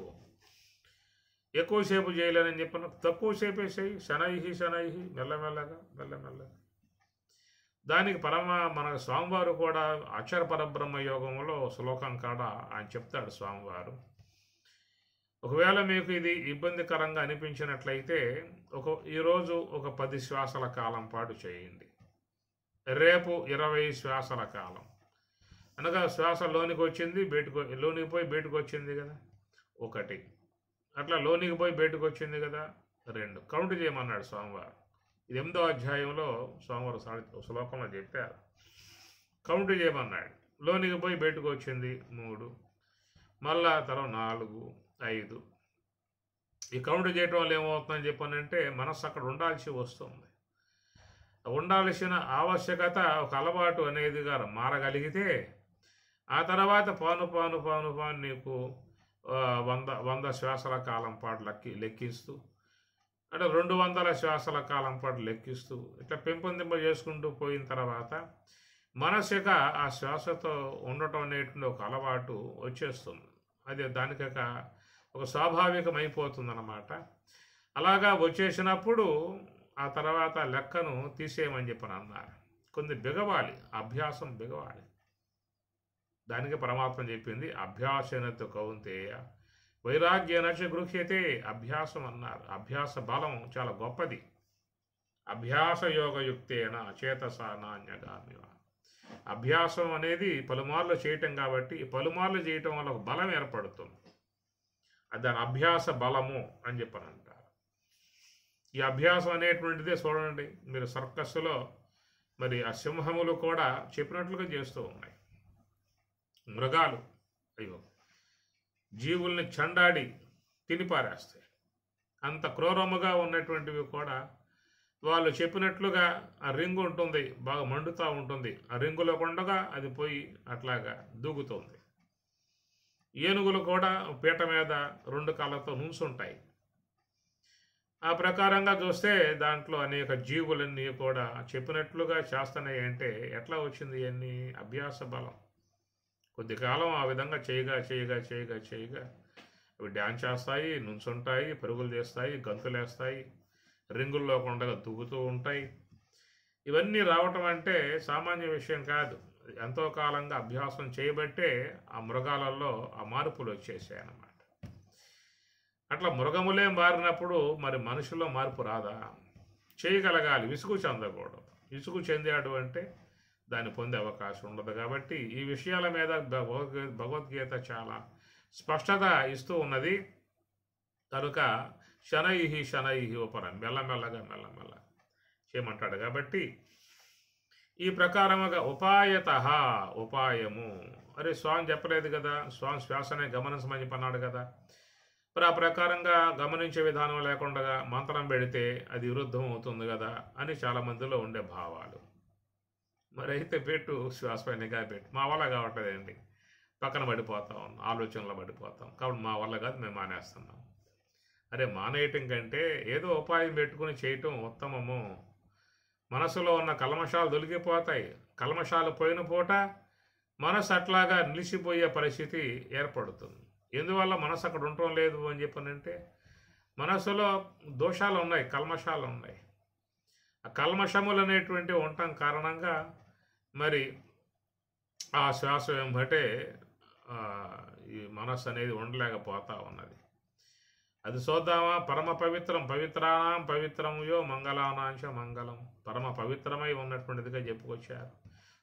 ఎక్కువసేపు చేయలేనని చెప్పిన తక్కువసేపే చేయి. శనై శనై, మెల్లమెల్లగా మెల్లమెల్లగా. దానికి మన స్వామివారు కూడా అక్షర పరబ్రహ్మ యోగంలో శ్లోకం కాడ ఆయన చెప్తాడు స్వామివారు. ఒకవేళ మీకు ఇది ఇబ్బందికరంగా అనిపించినట్లయితే ఈరోజు ఒక 10 శ్వాసల కాలం పాటు చేయండి. రేపు 20 శ్వాసల కాలం. అనగా శ్వాస లోనికి వచ్చింది, లోనికి పోయి బయటకు వచ్చింది కదా 1, అట్లా లోనికి పోయి బయటకు వచ్చింది కదా 2, కౌంట్ చేయమన్నాడు స్వామివారు. ఇది 8వ అధ్యాయంలో స్వామివారు శ్లోకంలో చెప్పారు. కౌంట్ చేయమన్నాడు. లోనికి పోయి బయటకు వచ్చింది 3, మళ్ళా తర్వాత 4, 5. ఈ కౌంట్ చేయటం వల్ల ఏమవుతుందని చెప్పానంటే మనస్సు అక్కడ ఉండాల్సి వస్తుంది. ఉండాల్సిన ఆవశ్యకత, ఒక అలవాటు అనేదిగా మారగలిగితే ఆ తర్వాత పాను నీకు 100 శ్వాసల కాలం పాటు లెక్కిస్తూ, అంటే 200 శ్వాసల కాలం పాటు లెక్కిస్తూ ఇట్లా పెంపొందింప చేసుకుంటూ పోయిన తర్వాత మనసు ఆ శ్వాసతో ఉండటం అనేటువంటి ఒక అలవాటు వచ్చేస్తుంది. అది దానికి ఒక స్వాభావికమైపోతుంది అన్నమాట. అలాగా వచ్చేసినప్పుడు ఆ తర్వాత లెక్కను తీసేయమని చెప్పని అన్నారు. కొన్ని బిగవాలి, అభ్యాసం బిగవాలి. దానికి పరమాత్మ చెప్పింది అభ్యాసనతో కౌంతేయ వైరాగ్యనచ గృహ్యతే, అభ్యాసం అన్నారు. అభ్యాస బలం చాలా గొప్పది. అభ్యాస యోగయుక్తేన చేతస నాణ్యగామివ. అభ్యాసం అనేది పలుమార్లు చేయటం కాబట్టి పలుమార్లు చేయటం వల్ల ఒక బలం ఏర్పడుతుంది. దాని అభ్యాస బలము అని చెప్పని అంటారు. ఈ అభ్యాసం అనేటువంటిదే చూడండి, మీరు సర్కస్సులో మరి ఆ సింహములు కూడా చెప్పినట్లుగా చేస్తూ ఉన్నాయి. మృగాలు జీవుల్ని చండాడి తినిపారేస్తాయి. అంత క్రూరముగా ఉన్నటువంటివి కూడా వాళ్ళు చెప్పినట్లుగా ఆ రింగు ఉంటుంది, బాగా మండుతూ ఉంటుంది. ఆ రింగులో కొండగా అది పోయి అట్లాగా దూకుతుంది. ఏనుగులు కూడా పీట మీద 2 కాళ్ళతో నుంచుంటాయి. ఆ ప్రకారంగా చూస్తే దాంట్లో అనేక జీవులన్నీ కూడా చెప్పినట్లుగా చేస్తున్నాయి. అంటే ఎట్లా వచ్చింది అన్నీ? అభ్యాస బలం. కొద్ది కాలం ఆ విధంగా చేయగా అవి డ్యాన్స్ చేస్తాయి, నుంచుంటాయి, పరుగులు చేస్తాయి, గంతులేస్తాయి, రింగుల్లో కొండగా దూకుతూ ఉంటాయి. ఇవన్నీ రావటం అంటే సామాన్య విషయం కాదు. ఎంతో కాలంగా అభ్యాసం చేయబట్టే ఆ మృగాలలో ఆ మార్పులు వచ్చేసాయి అన్నమాట. అట్లా మృగములే మారినప్పుడు మరి మనుషుల్లో మార్పు రాదా? చేయగలగాలి, విసుగు చెందకూడదు. విసుగు చెందాడు అంటే దాన్ని పొందే అవకాశం ఉండదు. కాబట్టి ఈ విషయాల మీద భగవద్గీత చాలా స్పష్టత ఇస్తూ ఉన్నది. కనుక శనై ఉపరం, మెల్లమెల్లగా చేయమంటాడు. కాబట్టి ఈ ప్రకారముగా ఉపాయము, అరే స్వామి చెప్పలేదు కదా, స్వామి శ్వాసనే గమనించమని చెప్పన్నాడు కదా. మరి ఆ ప్రకారంగా గమనించే విధానం లేకుండా మంత్రం పెడితే అది విరుద్ధం అవుతుంది కదా అని చాలామందిలో ఉండే భావాలు. మరి అయితే పెట్టు, శ్వాసపై నిఘా పెట్టు. మా వల్ల కావట్లేదండి, పక్కన పడిపోతాం, ఆలోచనలో పడిపోతాం, కాబట్టి మా వల్ల కాదు, మేము మానేస్తున్నాం. అరే మానేయటం కంటే ఏదో ఉపాయం పెట్టుకుని చేయటం ఉత్తమము. మనసులో ఉన్న కల్మషాలు తొలగిపోతాయి. కల్మషాలు పోయిన పూట మనసు అట్లాగా నిలిచిపోయే పరిస్థితి ఏర్పడుతుంది. ఎందువల్ల మనసు అక్కడ ఉండటం లేదు అని చెప్పనంటే మనసులో దోషాలు ఉన్నాయి, కల్మషాలు ఉన్నాయి. ఆ కల్మషములు అనేటువంటి ఉండటం కారణంగా మరి ఆ శ్వాస వెంబటే ఈ మనస్సు అనేది ఉండలేకపోతా ఉన్నది. అది చూద్దామా. పరమ పవిత్రం పవిత్రానాం పవిత్రముయో మంగళానాంశ మంగళం. పరమ పవిత్రమై ఉన్నటువంటిదిగా చెప్పుకొచ్చారు.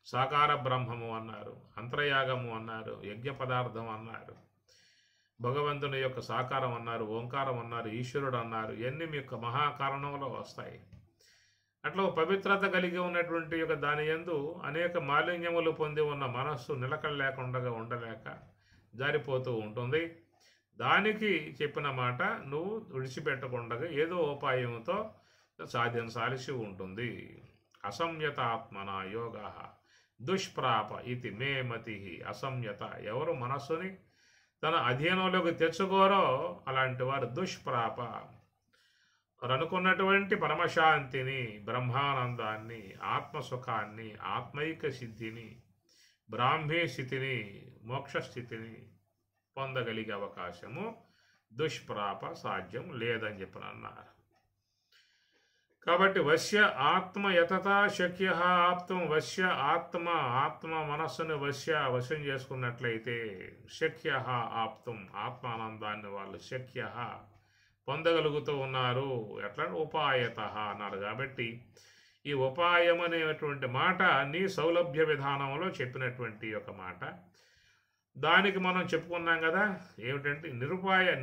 సాకార బ్రహ్మము అన్నారు, అంతర్యాగము అన్నారు, యజ్ఞ పదార్థం అన్నారు, భగవంతుని యొక్క సాకారం అన్నారు, ఓంకారం అన్నారు, ఈశ్వరుడు అన్నారు. ఇవన్నీ మీ యొక్క మహాకారణంలో వస్తాయి. అట్లా పవిత్రత కలిగి ఉన్నటువంటి యొక్క దాని యందు అనేక మాలిన్యములు పొంది ఉన్న మనస్సు నిలకడ లేకుండా ఉండలేక జారిపోతూ ఉంటుంది. దానికి చెప్పిన మాట నువ్వు విడిచిపెట్టకుండా ఏదో ఉపాయంతో సాధించాల్సి ఉంటుంది. అసంయత ఆత్మన యోగ దుష్ప్రాప ఇది మే మతి. అసంయత, ఎవరు మనస్సుని తన అధీనంలోకి తెచ్చుకోరో అలాంటి వారు దుష్ప్రాప, వారు అనుకున్నటువంటి పరమశాంతిని, బ్రహ్మానందాన్ని, ఆత్మసుఖాన్ని, ఆత్మైక సిద్ధిని, బ్రాహ్మీ స్థితిని, మోక్షస్థితిని పొందగలిగే అవకాశము దుష్ప్రాప సాధ్యం లేదని చెప్పనన్నారు. కాబట్టి వశ్య ఆత్మ యతతా శక్య ఆప్తం. వశ్య ఆత్మ మనస్సును వశం చేసుకున్నట్లయితే శక్య ఆప్తం, ఆత్మానందాన్ని వాళ్ళు శక్య పొందగలుగుతూ ఉన్నారు. ఎట్లా? ఉపాయత అన్నారు. కాబట్టి ఈ ఉపాయం అనేటువంటి మాట నీ సౌలభ్య విధానంలో చెప్పినటువంటి ఒక మాట. దానికి మనం చెప్పుకున్నాం కదా, ఏమిటంటే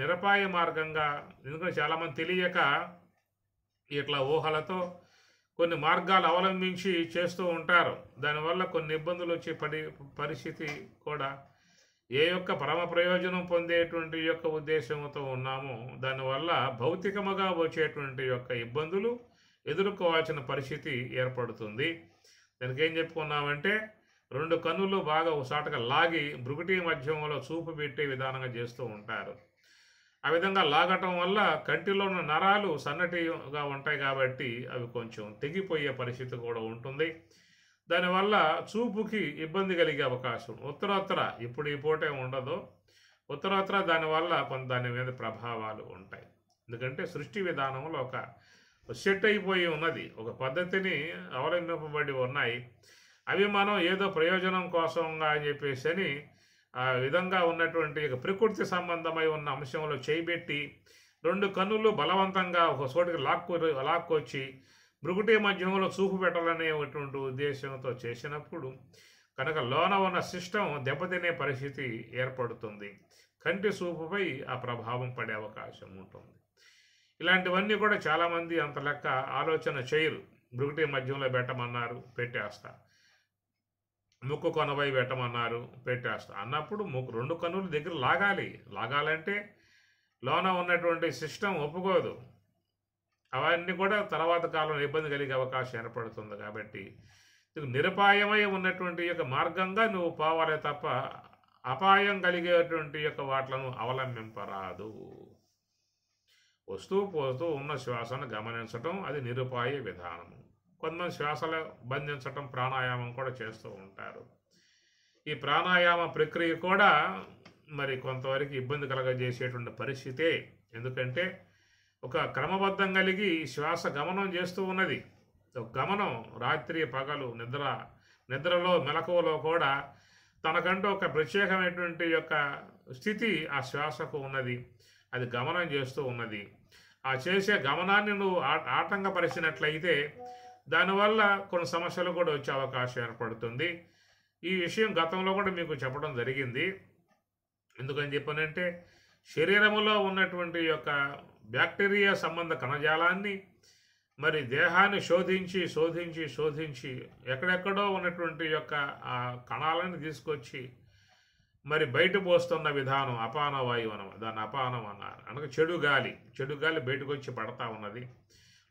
నిరపాయ మార్గంగా. ఎందుకంటే చాలామంది తెలియక ఇట్లా ఊహలతో కొన్ని మార్గాలు అవలంబించి చేస్తూ ఉంటారు. దానివల్ల కొన్ని ఇబ్బందులు వచ్చే పరిస్థితి కూడా. ఏ యొక్క పరమ ప్రయోజనం పొందేటువంటి యొక్క ఉద్దేశంతో ఉన్నామో దానివల్ల భౌతికముగా వచ్చేటువంటి యొక్క ఇబ్బందులు ఎదుర్కోవాల్సిన పరిస్థితి ఏర్పడుతుంది. దానికి ఏం చెప్పుకున్నామంటే, 2 కన్నులు బాగా ఒకసాటగా లాగి భృగుటి మధ్యంలో చూపు పెట్టే విధానంగా చేస్తూ ఉంటారు. ఆ విధంగా లాగటం వల్ల కంటిలో ఉన్న నరాలు సన్నటిగా ఉంటాయి కాబట్టి అవి కొంచెం తెగిపోయే పరిస్థితి కూడా ఉంటుంది. దానివల్ల చూపుకి ఇబ్బంది కలిగే అవకాశం ఉత్తరోత్తర, ఇప్పుడు ఈ పూటే ఉండదు, ఉత్తరోత్తర దానివల్ల కొంత దాని మీద ప్రభావాలు ఉంటాయి. ఎందుకంటే సృష్టి విధానంలో ఒక సెట్ అయిపోయి ఉన్నది, ఒక పద్ధతిని అవలంబింపబడి ఉన్నాయి. అవి మనం ఏదో ప్రయోజనం కోసంగా అని చెప్పేసి అని ఆ విధంగా ఉన్నటువంటి ప్రకృతి సంబంధమై ఉన్న అంశంలో చేయబెట్టి 2 కన్నులు బలవంతంగా ఒక చోటికి లాక్కొచ్చి భృగుటి మధ్యంలో చూపు పెట్టాలనేటువంటి ఉద్దేశంతో చేసినప్పుడు కనుక లోన ఉన్న సిస్టమ్ దెబ్బతినే పరిస్థితి ఏర్పడుతుంది. కంటి చూపుపై ఆ ప్రభావం పడే అవకాశం ఉంటుంది. ఇలాంటివన్నీ కూడా చాలామంది అంత లెక్క ఆలోచన చేయరు. భృగుటి మధ్యంలో పెట్టమన్నారు, పెట్టేస్తా. ముక్కు కొనపై పెట్టమన్నారు, పెట్టేస్తా అన్నప్పుడు 2 కన్నుల దగ్గర లాగాలంటే లోన ఉన్నటువంటి సిస్టమ్ ఒప్పుకోదు. అవన్నీ కూడా తర్వాత కాలంలో ఇబ్బంది కలిగే అవకాశం ఏర్పడుతుంది. కాబట్టి నిరపాయమై ఉన్నటువంటి యొక్క మార్గంగా నువ్వు పోవాలే తప్ప అపాయం కలిగేటువంటి యొక్క వాట్లను అవలంబింపరాదు. వస్తూ పోతూ ఉన్న శ్వాసను గమనించటం అది నిరుపాయ విధానము. కొంతమంది శ్వాసలు బంధించటం, ప్రాణాయామం కూడా చేస్తూ ఉంటారు. ఈ ప్రాణాయామ ప్రక్రియ కూడా మరి కొంతవరకు ఇబ్బంది కలగజేసేటువంటి పరిస్థితే. ఎందుకంటే ఒక క్రమబద్ధం కలిగి శ్వాస గమనం చేస్తూ ఉన్నది. ఒక గమనం రాత్రి పగలు నిద్రలో మెలకువలో కూడా తనకంటూ ఒక ప్రత్యేకమైనటువంటి యొక్క స్థితి ఆ శ్వాసకు ఉన్నది. అది గమనం చేస్తూ ఉన్నది. ఆ చేసే గమనాన్ని నువ్వు ఆటంకపరిచినట్లయితే దానివల్ల కొన్ని సమస్యలు కూడా వచ్చే అవకాశం ఏర్పడుతుంది. ఈ విషయం గతంలో కూడా మీకు చెప్పడం జరిగింది. ఎందుకని చెప్పనంటే శరీరములో ఉన్నటువంటి యొక్క బ్యాక్టీరియా సంబంధ కణజాలాన్ని మరి దేహాన్ని శోధించి ఎక్కడెక్కడో ఉన్నటువంటి యొక్క ఆ కణాలను తీసుకొచ్చి మరి బయట పోస్తున్న విధానం అపాన వాయువు అన్నమాట. దాన్ని అపానం అన్నారు. అనగా చెడు గాలి బయటకు వచ్చి పడతా ఉన్నది.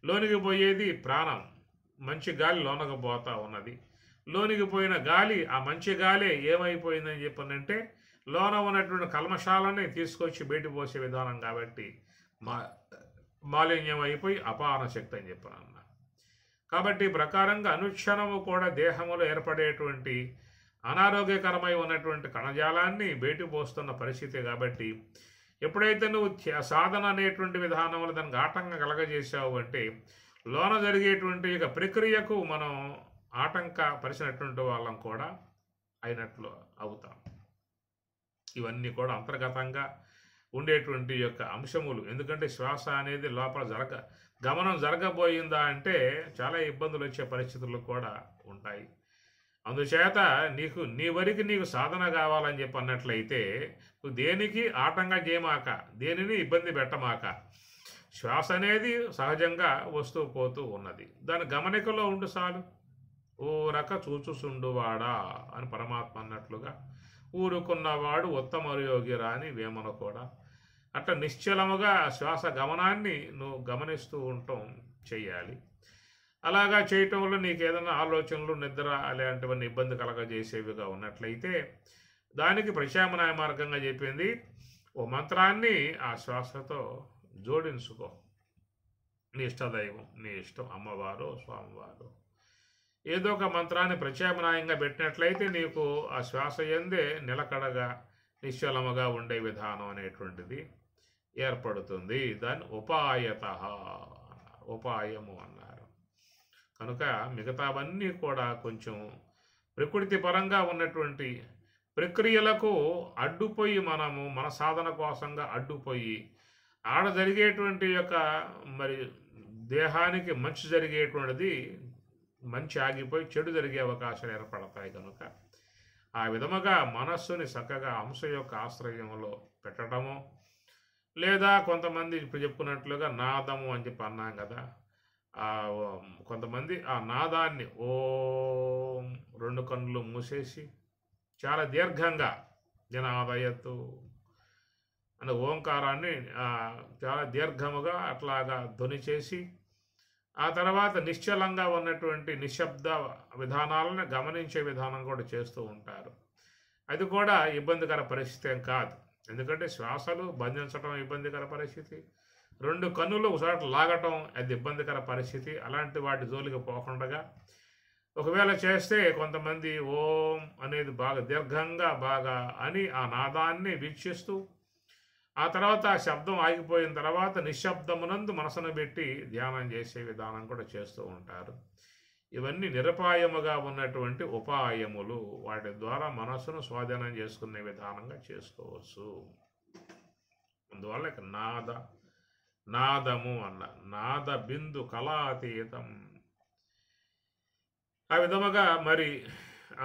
లోనికి పోయేది ప్రాణం, మంచి గాలి లోనకు పోతా ఉన్నది. లోనికి పోయిన గాలి, ఆ మంచి గాలే ఏమైపోయిందని చెప్పనంటే లోన ఉన్నటువంటి కల్మషాలని తీసుకొచ్చి బయట పోసే విధానం. కాబట్టి మాలిన్యం అయిపోయి అపాన శక్తి అని చెప్పాను. కాబట్టి ప్రకారంగా అనుక్షణము కూడా దేహంలో ఏర్పడేటువంటి అనారోగ్యకరమై ఉన్నటువంటి కణజాలాన్ని బయటకు పోస్తున్న పరిస్థితి. కాబట్టి ఎప్పుడైతే నువ్వు సాధన అనేటువంటి విధానంలో దానికి ఆటంకం కలగజేసావు అంటే లోన జరిగేటువంటి ఇక ప్రక్రియకు మనం ఆటంకపరిచినటువంటి వాళ్ళం కూడా అయినట్లు అవుతాం. ఇవన్నీ కూడా అంతర్గతంగా ఉండేటువంటి యొక్క అంశములు. ఎందుకంటే శ్వాస అనేది లోపల గమనం జరగబోయిందా అంటే చాలా ఇబ్బందులు వచ్చే పరిస్థితులు కూడా ఉంటాయి. అందుచేత నీ వరకు నీకు సాధన కావాలని చెప్పి అన్నట్లయితే నువ్వు దేనికి ఆటంకం చేయమాక, దేనిని ఇబ్బంది పెట్టమాక. శ్వాస అనేది సహజంగా వస్తూ పోతూ ఉన్నది, దాని గమనికలో ఉండు చాలు. ఓ రక చూచుసుండువాడా అని పరమాత్మ అన్నట్లుగా ఊరుకున్నవాడు ఉత్తమయోగిరా అని వేమన కూడా. అట్లా నిశ్చలముగా శ్వాస గమనాన్ని నువ్వు గమనిస్తూ ఉండటం చెయ్యాలి. అలాగా చేయటంలో నీకు ఏదైనా ఆలోచనలు, నిద్ర అలాంటివన్నీ ఇబ్బంది కలగజేసేవిగా ఉన్నట్లయితే దానికి ప్రత్యామ్నాయ మార్గంగా చెప్పింది ఓ మంత్రాన్ని ఆ శ్వాసతో జోడించుకో. నీ ఇష్టదైవం, నీ ఇష్టం, అమ్మవారు, స్వామివారు, ఏదో ఒక మంత్రాన్ని ప్రత్యామ్నాయంగా పెట్టినట్లయితే నీకు ఆ శ్వాస యందే నిలకడగా నిశ్చలముగా ఉండే విధానం అనేటువంటిది ఏర్పడుతుంది. దాన్ని ఉపాయము అన్నారు. కనుక మిగతావన్నీ కూడా కొంచెం ప్రకృతి పరంగా ఉన్నటువంటి ప్రక్రియలకు అడ్డుపోయి మన సాధన కోసంగా అడ్డుపోయి ఆడ జరిగేటువంటి యొక్క మరి దేహానికి మంచి జరిగేటువంటిది మంచి ఆగిపోయి చెడు జరిగే అవకాశాలు ఏర్పడతాయి. కనుక ఆ విధముగా మనస్సుని చక్కగా అంశ యొక్క ఆశ్రయంలో పెట్టడము, లేదా కొంతమంది ఇప్పుడు చెప్పుకున్నట్లుగా నాదము అని చెప్పి అన్నాం కదా, కొంతమంది ఆ నాదాన్ని ఓం 2 కన్నులు మూసేసి చాలా దీర్ఘంగా జనాదయత్తు అనే ఓంకారాన్ని చాలా దీర్ఘముగా అట్లాగా ధ్వని చేసి ఆ తర్వాత నిశ్చలంగా ఉన్నటువంటి నిశ్శబ్ద విధానాలను గమనించే విధానం కూడా చేస్తూ ఉంటారు. అది కూడా ఇబ్బందికర పరిస్థితి ఏం కాదు. ఎందుకంటే శ్వాసలు బంధించడం ఇబ్బందికర పరిస్థితి, 2 కన్నులు ఒకసారి లాగటం అది ఇబ్బందికర పరిస్థితి. అలాంటి వాటి జోలికి పోకుండా ఒకవేళ చేస్తే కొంతమంది ఓం అనేది బాగా దీర్ఘంగా బాగా అని ఆ నాదాన్ని వీక్షిస్తూ ఆ తర్వాత ఆ శబ్దం ఆగిపోయిన తర్వాత నిశ్శబ్దమునందు మనసును పెట్టి ధ్యానం చేసే విధానం కూడా చేస్తూ ఉంటారు. ఇవన్నీ నిరపాయముగా ఉన్నటువంటి ఉపాయములు. వాటి ద్వారా మనసును స్వాధీనం చేసుకునే విధానంగా చేసుకోవచ్చు. అందువల్ల ఇక నాదము అన్న నాద బిందు కళాతీతం. ఆ విధముగా మరి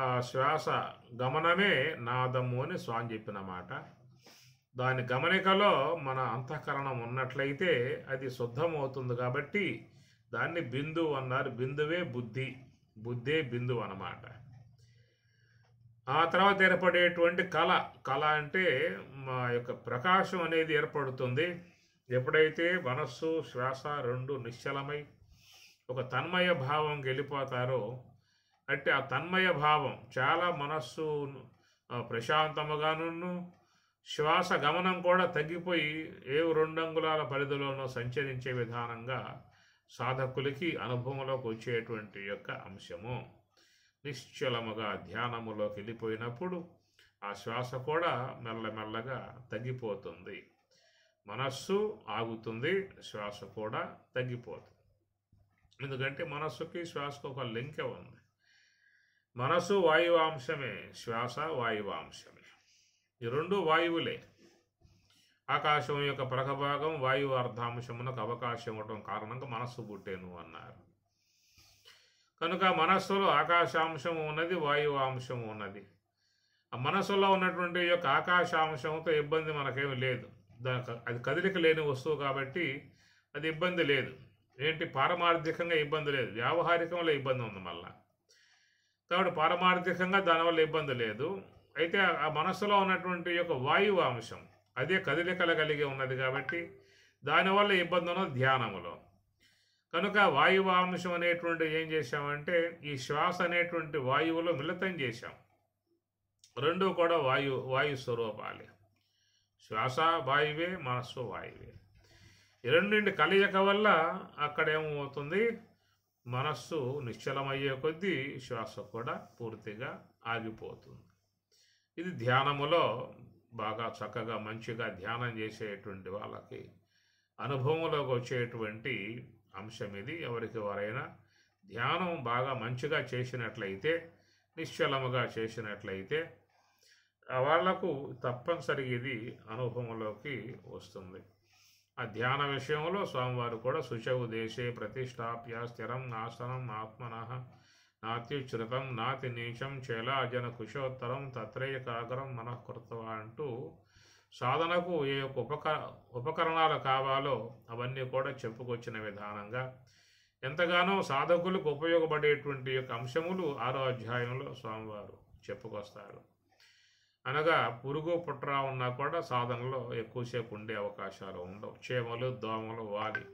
ఆ శ్వాస గమనమే నాదము అని స్వామి చెప్పిన మాట. దాని గమనికలో మన అంతఃకరణం ఉన్నట్లయితే అది శుద్ధమవుతుంది. కాబట్టి దాన్ని బిందువు అన్నారు. బిందువే బుద్ధే బిందువు అన్నమాట. ఆ తర్వాత ఏర్పడేటువంటి కళ అంటే మా యొక్క ప్రకాశం అనేది ఏర్పడుతుంది. ఎప్పుడైతే మనస్సు శ్వాస 2 నిశ్చలమై ఒక తన్మయ భావం వెళ్ళిపోతారో అంటే ఆ తన్మయ భావం చాలా మనస్సు ప్రశాంతముగాను, శ్వాస గమనం కూడా తగ్గిపోయి 2 అంగుళాల పరిధిలోనూ సంచరించే విధానంగా సాధకులకి అనుభవంలోకి వచ్చేటువంటి యొక్క అంశము. నిశ్చలముగా ధ్యానములోకి వెళ్ళిపోయినప్పుడు ఆ శ్వాస కూడా మెల్లమెల్లగా తగ్గిపోతుంది. మనస్సు ఆగుతుంది, శ్వాస కూడా తగ్గిపోతుంది. ఎందుకంటే మనస్సుకి శ్వాసకు ఒక లింక్ ఉంది. మనస్సు వాయువాంశమే, శ్వాస వాయువాంశమే. ఈ 2 వాయువులే. ఆకాశం యొక్క ప్రగభాగం వాయువు అర్ధాంశమునకు అవకాశం ఇవ్వడం కారణంగా మనస్సు పుట్టేను అన్నారు. కనుక మనస్సులో ఆకాశాంశము ఉన్నది, వాయువాంశము ఉన్నది. ఆ మనస్సులో ఉన్నటువంటి యొక్క ఆకాశాంశంతో ఇబ్బంది మనకేమి లేదు. అది కదలిక లేని వస్తువు కాబట్టి అది ఇబ్బంది లేదు. ఏంటి పారమార్థికంగా ఇబ్బంది లేదు, వ్యావహారికంలో ఇబ్బంది ఉంది మళ్ళా. కాబట్టి పారమార్థికంగా దానివల్ల ఇబ్బంది లేదు. అయితే ఆ మనస్సులో ఉన్నటువంటి యొక్క వాయువు అంశం అదే కదలికలు కలిగి ఉన్నది కాబట్టి దానివల్ల ఇబ్బంది ఉన్నది ధ్యానములో. కనుక వాయువు అంశం అనేటువంటి ఏం చేశామంటే ఈ శ్వాస అనేటువంటి వాయువులో మిళితం చేశాం. 2 కూడా వాయు స్వరూపాలే. శ్వాస వాయువే, మనస్సు వాయువే. ఈ 2 కలయిక వల్ల అక్కడ ఏమవుతుంది, మనస్సు నిశ్చలమయ్యే కొద్దీ శ్వాస కూడా పూర్తిగా ఆగిపోతుంది. ఇది ధ్యానములో బాగా చక్కగా మంచిగా ధ్యానం చేసేటువంటి వాళ్ళకి అనుభవంలోకి వచ్చేటువంటి అంశం ఇది. ఎవరికి వారైనా ధ్యానం బాగా మంచిగా చేసినట్లయితే, నిశ్చలముగా చేసినట్లయితే వాళ్లకు తప్పనిసరిగా ఇది అనుభవంలోకి వస్తుంది. ఆ ధ్యాన విషయంలో స్వామివారు కూడా శుచౌ దేశే ప్రతిష్టాప్య స్థిరం నాశనం ఆత్మనః నాత్యుచ్ఛృతం నాతి నీచం చేలాజన కుశోత్తరం తత్రైకాగ్రం మనఃకృత్వ అంటూ సాధనకు ఏ ఉపకరణాలు కావాలో అవన్నీ కూడా చెప్పుకొచ్చిన విధానంగా ఎంతగానో సాధకులకు ఉపయోగపడేటువంటి యొక్క అంశములు 6వ అధ్యాయంలో స్వామివారు చెప్పుకొస్తారు. అనగా పురుగు పుట్ర ఉన్నా కూడా సాధనలో ఎక్కువసేపు ఉండే అవకాశాలు ఉండవు. చీమలు దోమలు వాలి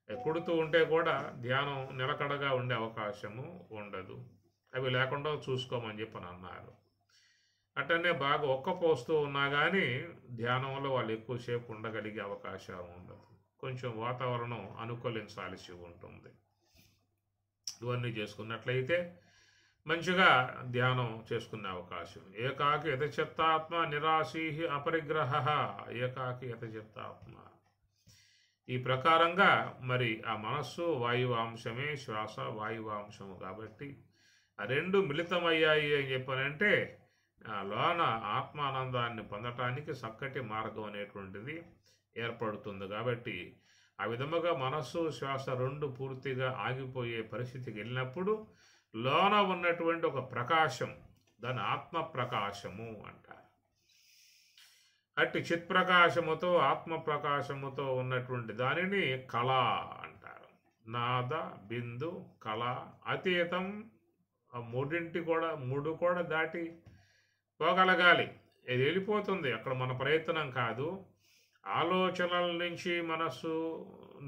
కుడుతూ ఉంటే కూడా ధ్యానం నిలకడగా ఉండే అవకాశము ఉండదు. అవి లేకుండా చూసుకోమని చెప్పని అన్నారు. అట్టనే బాగా ఒక్కపోస్తూ ఉన్నా కానీ ధ్యానంలో వాళ్ళు ఎక్కువసేపు ఉండగలిగే అవకాశం ఉండదు. కొంచెం వాతావరణం అనుకూలించాల్సి ఉంటుంది. ఇవన్నీ చేసుకున్నట్లయితే మంచిగా ధ్యానం చేసుకునే అవకాశం. ఏకాకి యతచిత్తాత్మ నిరాశీ అపరిగ్రహ ఏకాకి యతచిత్తాత్మ. ఈ ప్రకారంగా మరి ఆ మనస్సు వాయువాంశమే, శ్వాస వాయువాంశము కాబట్టి ఆ రెండు మిళితమయ్యాయి అని చెప్పనంటే లోన ఆత్మానందాన్ని పొందటానికి చక్కటి మార్గం అనేటువంటిది ఏర్పడుతుంది. కాబట్టి ఆ విధముగా మనస్సు శ్వాస రెండు పూర్తిగా ఆగిపోయే పరిస్థితికి వెళ్ళినప్పుడు లోన ఉన్నటువంటి ఒక ప్రకాశం, దాని ఆత్మ ప్రకాశము అంటారు. అట్టి చిత్ప్రకాశముతో ఆత్మ ప్రకాశముతో ఉన్నటువంటి దానిని కళ అంటారు. నాద బిందు కళ అతీతం. ఆ మూడు కూడా దాటి పోగలగాలి. ఇది వెళ్ళిపోతుంది, అక్కడ మన ప్రయత్నం కాదు. ఆలోచనల నుంచి మనస్సు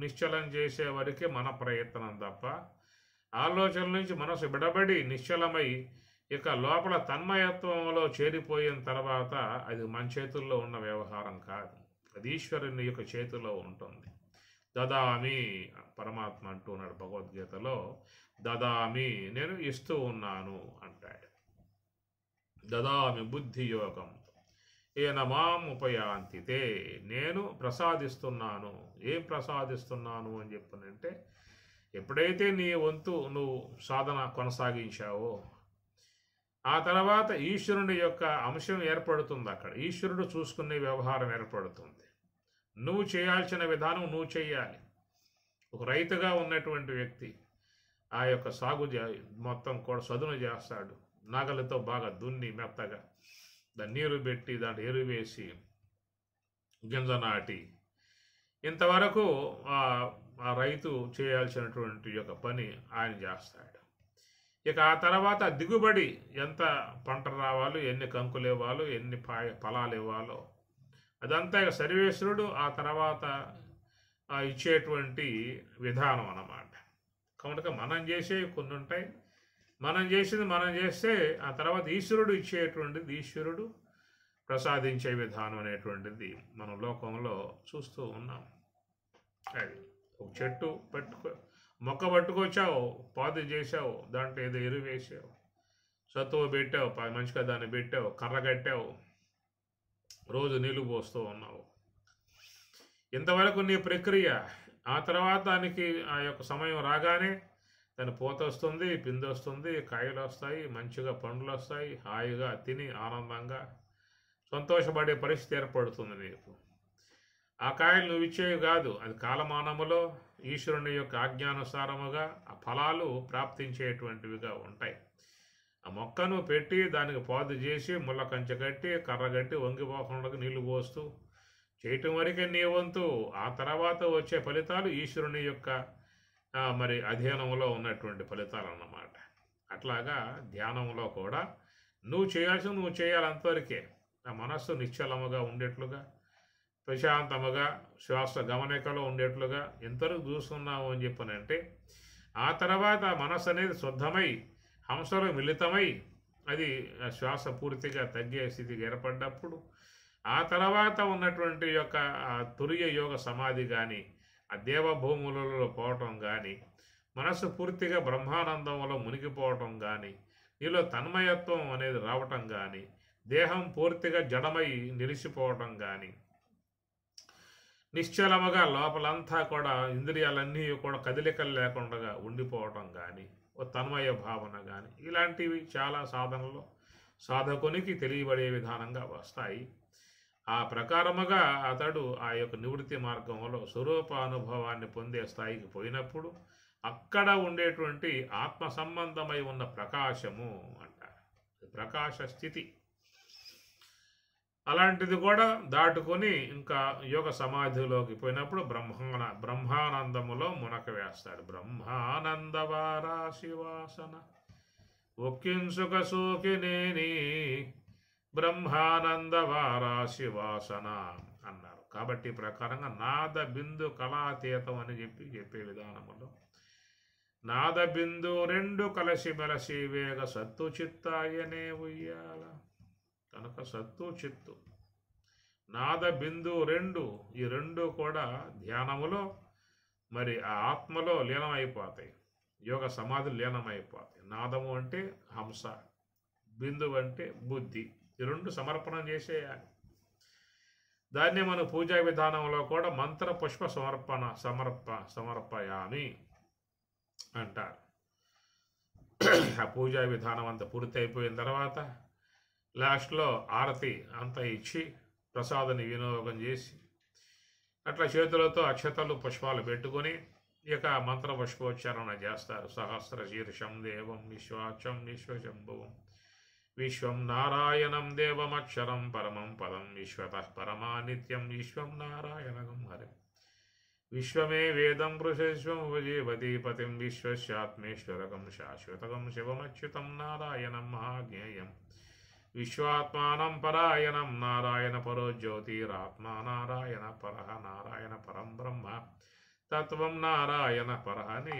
నిశ్చలం చేసే వరకే మన ప్రయత్నం తప్ప ఆలోచనల నుంచి మనసు విడబడి నిశ్చలమై ఇక లోపల తన్మయత్వంలో చేరిపోయిన తర్వాత అది మన చేతుల్లో ఉన్న వ్యవహారం కాదు, అది ఈశ్వరుని యొక్క చేతిలో ఉంటుంది. దదామి పరమాత్మ అంటున్నాడు భగవద్గీతలో, దదామి నేను ఇస్తూ ఉన్నాను అంటాడు. దదామి బుద్ధి యోగం ఏన మాం ఉపయాంతితే, నేను ప్రసాదిస్తున్నాను. ఏం ప్రసాదిస్తున్నాను అని చెప్పనంటే ఎప్పుడైతే నీ వంతు నువ్వు సాధన కొనసాగించావో ఆ తర్వాత ఈశ్వరుని యొక్క అంశం ఏర్పడుతుంది. అక్కడ ఈశ్వరుడు చూసుకునే వ్యవహారం ఏర్పడుతుంది. నువ్వు చేయాల్సిన విధానం నువ్వు చేయాలి. ఒక రైతుగా ఉన్నటువంటి వ్యక్తి ఆ యొక్క సాగు మొత్తం కూడా సదును చేస్తాడు. నాగలితో బాగా దున్ని మెత్తగా దాన్ని నీరు పెట్టి దాంట్లో ఎరువు వేసి గింజ నాటి ఇంతవరకు ఆ రైతు చేయాల్సినటువంటి యొక్క పని ఆయన చేస్తాడు. ఇక ఆ తర్వాత దిగుబడి ఎంత పంట రావాలో, ఎన్ని కంకులు ఇవ్వాలో, ఎన్ని ఫలాలు ఇవ్వాలో అదంతా ఇక సర్వేశ్వరుడు ఆ తర్వాత ఇచ్చేటువంటి విధానం అన్నమాట. కాబట్టి మనం చేసేవి కొన్ని ఉంటాయి. మనం చేసింది మనం చేస్తే ఆ తర్వాత ఈశ్వరుడు ఇచ్చేటువంటిది, ఈశ్వరుడు ప్రసాదించే విధానం అనేటువంటిది మనం లోకంలో చూస్తూ ఉన్నాం. అది ఒక చెట్టు మొక్క పట్టుకొచ్చావు, పాదు చేసావు, దాంట్లో ఏదో ఎరువు వేసావు, సత్తువ పెట్టావు, మంచిగా దాన్ని పెట్టావు, కర్ర కట్టావు, రోజు నీళ్ళు పోస్తూ ఉన్నావు. ఇంతవరకు నీ ప్రక్రియ. ఆ తర్వాత దానికి ఆ యొక్క సమయం రాగానే దాని పూత వస్తుంది, పిండి వస్తుంది, కాయలు వస్తాయి, మంచిగా పండ్లు వస్తాయి, హాయిగా తిని ఆనందంగా సంతోషపడే పరిస్థితి ఏర్పడుతుంది నీకు. ఆ కాయలు నువ్వు ఇచ్చేవి కాదు, అది కాలమానములో ఈశ్వరుని యొక్క ఆజ్ఞానుసారముగా ఆ ఫలాలు ప్రాప్తించేటువంటివిగా ఉంటాయి. ఆ మొక్కను పెట్టి దానికి పాదు చేసి ముళ్ళ కంచె కట్టి కర్ర కట్టి వంగిపోకుండా నీళ్లు పోస్తూ చేయటం వరకే నీ వంతు. ఆ తర్వాత వచ్చే ఫలితాలు ఈశ్వరుని యొక్క మరి అధీనంలో ఉన్నటువంటి ఫలితాలు అన్నమాట. అట్లాగా ధ్యానంలో కూడా నువ్వు చేయాల్సింది నువ్వు చేయాలి అంతవరకే. ఆ మనస్సు నిశ్చలముగా ఉండేట్లుగా, ప్రశాంతముగా, శ్వాస గమనికలో ఉండేట్లుగా ఎంతవరకు చూస్తున్నావు అని చెప్పనంటే ఆ తర్వాత మనస్సు అనేది శుద్ధమై హంసలో మిళితమై అది శ్వాస పూర్తిగా తగ్గే స్థితికి ఏర్పడ్డప్పుడు ఆ తర్వాత ఉన్నటువంటి యొక్క తురియ యోగ సమాధి కానీ ఆ దేవభూములలో పోవటం కానీ, మనస్సు పూర్తిగా బ్రహ్మానందంలో మునిగిపోవటం కానీ, నీలో తన్మయత్వం అనేది రావటం కానీ, దేహం పూర్తిగా జడమై నిలిచిపోవటం కానీ, నిశ్చలముగా లోపలంతా కూడా ఇంద్రియాలన్నీ కూడా కదలికలు లేకుండా ఉండిపోవటం కానీ, ఓ తన్మయ భావన కానీ, ఇలాంటివి చాలా సాధనలో సాధకునికి తెలియబడే విధానంగా వస్తాయి. ఆ ప్రకారముగా అతడు ఆ యొక్క నివృత్తి మార్గంలో స్వరూపానుభవాన్ని పొందే స్థాయికి పోయినప్పుడు అక్కడ ఉండేటువంటి ఆత్మ సంబంధమై ఉన్న ప్రకాశము అంటారు. ప్రకాశ స్థితి అలాంటిది కూడా దాటుకొని ఇంకా యోగ సమాధిలోకి పోయినప్పుడు బ్రహ్మానందములో మునక వేస్తాడు. బ్రహ్మానందవారా శివాసన ఒక్కింసుక సూకినేని బ్రహ్మానందవారా శివాసన అన్నారు. కాబట్టి ఈ ప్రకారంగా నాద బిందు కళాతీతం అని చెప్పే విధానములో నాద బిందు రెండు కలసి మెలసి వేగ సత్తు చిత్తాయనే ఉయ్యాల. కనుక సత్తు చిత్తు నాద బిందు రెండు, ఈ రెండు కూడా ధ్యానములో మరి ఆ ఆత్మలో లీనమైపోతాయి. యోగ సమాధులు లీనమైపోతాయి. నాదము అంటే హంస, బిందువు అంటే బుద్ధి. ఈ రెండు సమర్పణం చేసేయాలి. దాన్నే మన పూజా విధానంలో కూడా మంత్ర పుష్ప సమర్పయామి అంటారు. ఆ పూజా విధానం అంతా పూర్తి అయిపోయిన తర్వాత లాస్ట్లో ఆరతి అంతా ఇచ్చి ప్రసాదాన్ని వినియోగం చేసి అట్లా చేతులతో అక్షతలు పుష్పాలు పెట్టుకొని ఇక మంత్ర పుష్పోచ్చారణ చేస్తారు. సహస్ర శీర్షం దేవం విశ్వాచం విశ్వశంభువం విశ్వం నారాయణం దేవమక్షరం పరమం పదం విశ్వతః పరమా నిత్యం విశ్వం నారాయణగం హరి విశ్వమే వేదం పురుషేశ్వం ఉపజీవతి పతిం విశ్వస్యాత్మేశ్వరకం శాశ్వతకం శివమచ్యుతం నారాయణం మహాజ్ఞేయం విశ్వాత్మానం పరాయణం నారాయణ పరో జ్యోతిరాత్మా నారాయణ పరః నారాయణ పరం బ్రహ్మ తత్వం నారాయణ పరః అని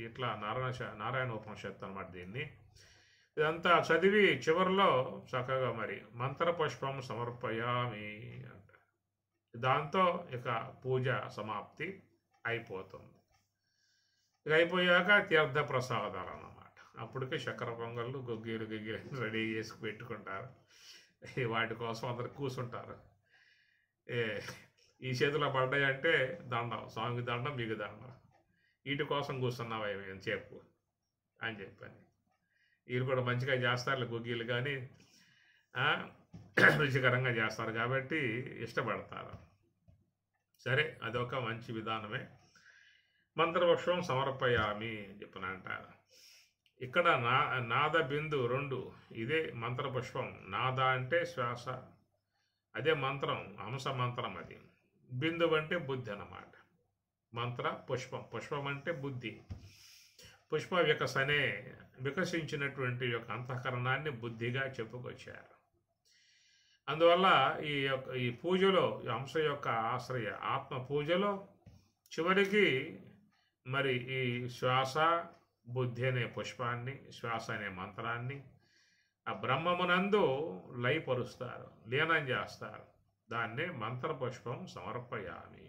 ఇట్లా నారాయణ ఉపనిషత్తు అన్నమాట. దీన్ని ఇదంతా చదివి చివరిలో చక్కగా మరి మంత్రపుష్పం సమర్పయామి అంట. దాంతో ఇక పూజ సమాప్తి అయిపోతుంది. ఇక అయిపోయాక తీర్థ ప్రసాదాలు అన్నమాట. అప్పటికే చక్కెర పొంగళ్ళు గొగ్గీలు రెడీ చేసి పెట్టుకుంటారు. వాటి కోసం అందరు కూర్చుంటారు. ఈ చేతిలో పడ్డాయి అంటే దండం, స్వామికి దండం, మీకు దండం, వీటి కోసం కూర్చున్నావా ఏమేమి చెప్పు అని చెప్పని వీళ్ళు కూడా మంచిగా చేస్తారు. గొగ్గీలు కానీ రుచికరంగా చేస్తారు కాబట్టి ఇష్టపడతారు. సరే, అదొక మంచి విధానమే. మంత్రపుష్పం సమర్పయామి అని చెప్పిన అంటారు. ఇక్కడ నాద బిందు రెండు, ఇదే మంత్రపుష్పం. నాద అంటే శ్వాస, అదే మంత్రం, హంస మంత్రం. అది బిందువు అంటే బుద్ధి అన్నమాట. మంత్ర పుష్పం, పుష్పం అంటే బుద్ధి. పుష్ప వికసనే, వికసించినటువంటి యొక్క అంతఃకరణాన్ని బుద్ధిగా చెప్పుకొచ్చారు. అందువల్ల ఈ పూజలో హంస యొక్క ఆశ్రయ ఆత్మ పూజలో చివరికి మరి ఈ శ్వాస బుద్ధి అనే పుష్పాన్ని, శ్వాస అనే మంత్రాన్ని ఆ బ్రహ్మమునందు లయపరుస్తారు, లీనం చేస్తారు. దాన్నే మంత్రపుష్పం సమర్పయామి.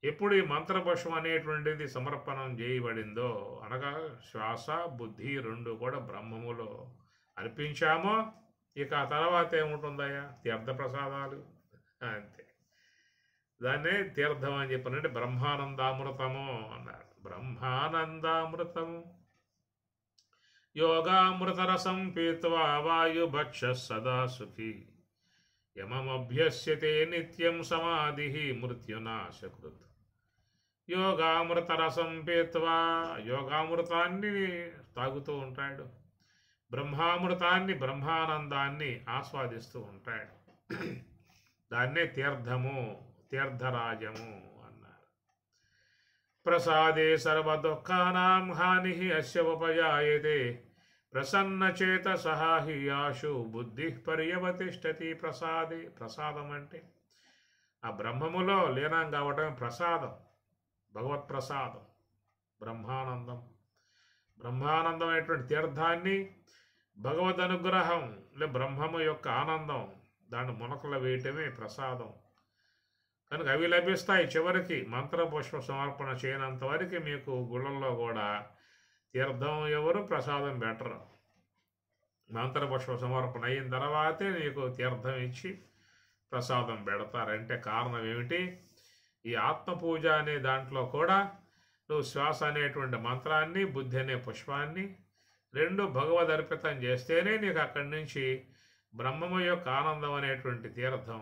ఎప్పుడు ఈ మంత్రపుష్పం అనేటువంటిది సమర్పణం చేయబడిందో, అనగా శ్వాస బుద్ధి రెండు కూడా బ్రహ్మములో అర్పించామో, ఇక ఆ తర్వాత ఏముంటుందయ్యా? తీర్థ ప్రసాదాలు అంతే. దాన్నే తీర్థం అని చెప్పినట్టు బ్రహ్మానందామృతము అన్నారు. బ్రహ్మానందామృతము యోగామృతరసం పీత్వా వాయుభక్ష సదా సుఖీ యమమభ్యస్యతే నిత్యం సమాధి మృత్యునాశకృత్. యోగామృతరసం పీత్వా, యోగామృతాన్ని తాగుతూ ఉంటాడు, బ్రహ్మామృతాన్ని, బ్రహ్మానందాన్ని ఆస్వాదిస్తూ ఉంటాడు. దాన్నే తీర్థము, తీర్థరాజము అన్నారు. ప్రసాదే సర్వదుఃఖానాం హాని అస్య ఉపజాయతే ప్రసన్నచేతసః హి ఆశు బుద్ధి పర్యవతిష్టతి. ప్రసాదే, ప్రసాదం అంటే ఆ బ్రహ్మములో లీనం కావటం ప్రసాదం, భగవత్ ప్రసాదం, బ్రహ్మానందం. బ్రహ్మానందమైనటువంటి తీర్థాన్ని, భగవద్ అనుగ్రహం బ్రహ్మము యొక్క ఆనందం, దాన్ని మునకలు వేయటమే ప్రసాదం. కనుక అవి లభిస్తాయి. చివరికి మంత్రపుష్ప సమర్పణ చేయనంత వరకు మీకు గుళ్ళల్లో కూడా తీర్థం ఎవరు ప్రసాదం బెటరు. మంత్రపుష్ప సమర్పణ అయిన తర్వాతే నీకు తీర్థం ఇచ్చి ప్రసాదం పెడతారంటే కారణం ఏమిటి? ఈ ఆత్మపూజ అనే దాంట్లో కూడా నువ్వు శ్వాస అనేటువంటి మంత్రాన్ని, బుద్ధి అనే పుష్పాన్ని, రెండు భగవదర్పితం చేస్తేనే నీకు అక్కడి నుంచి బ్రహ్మము యొక్క ఆనందం అనేటువంటి తీర్థం,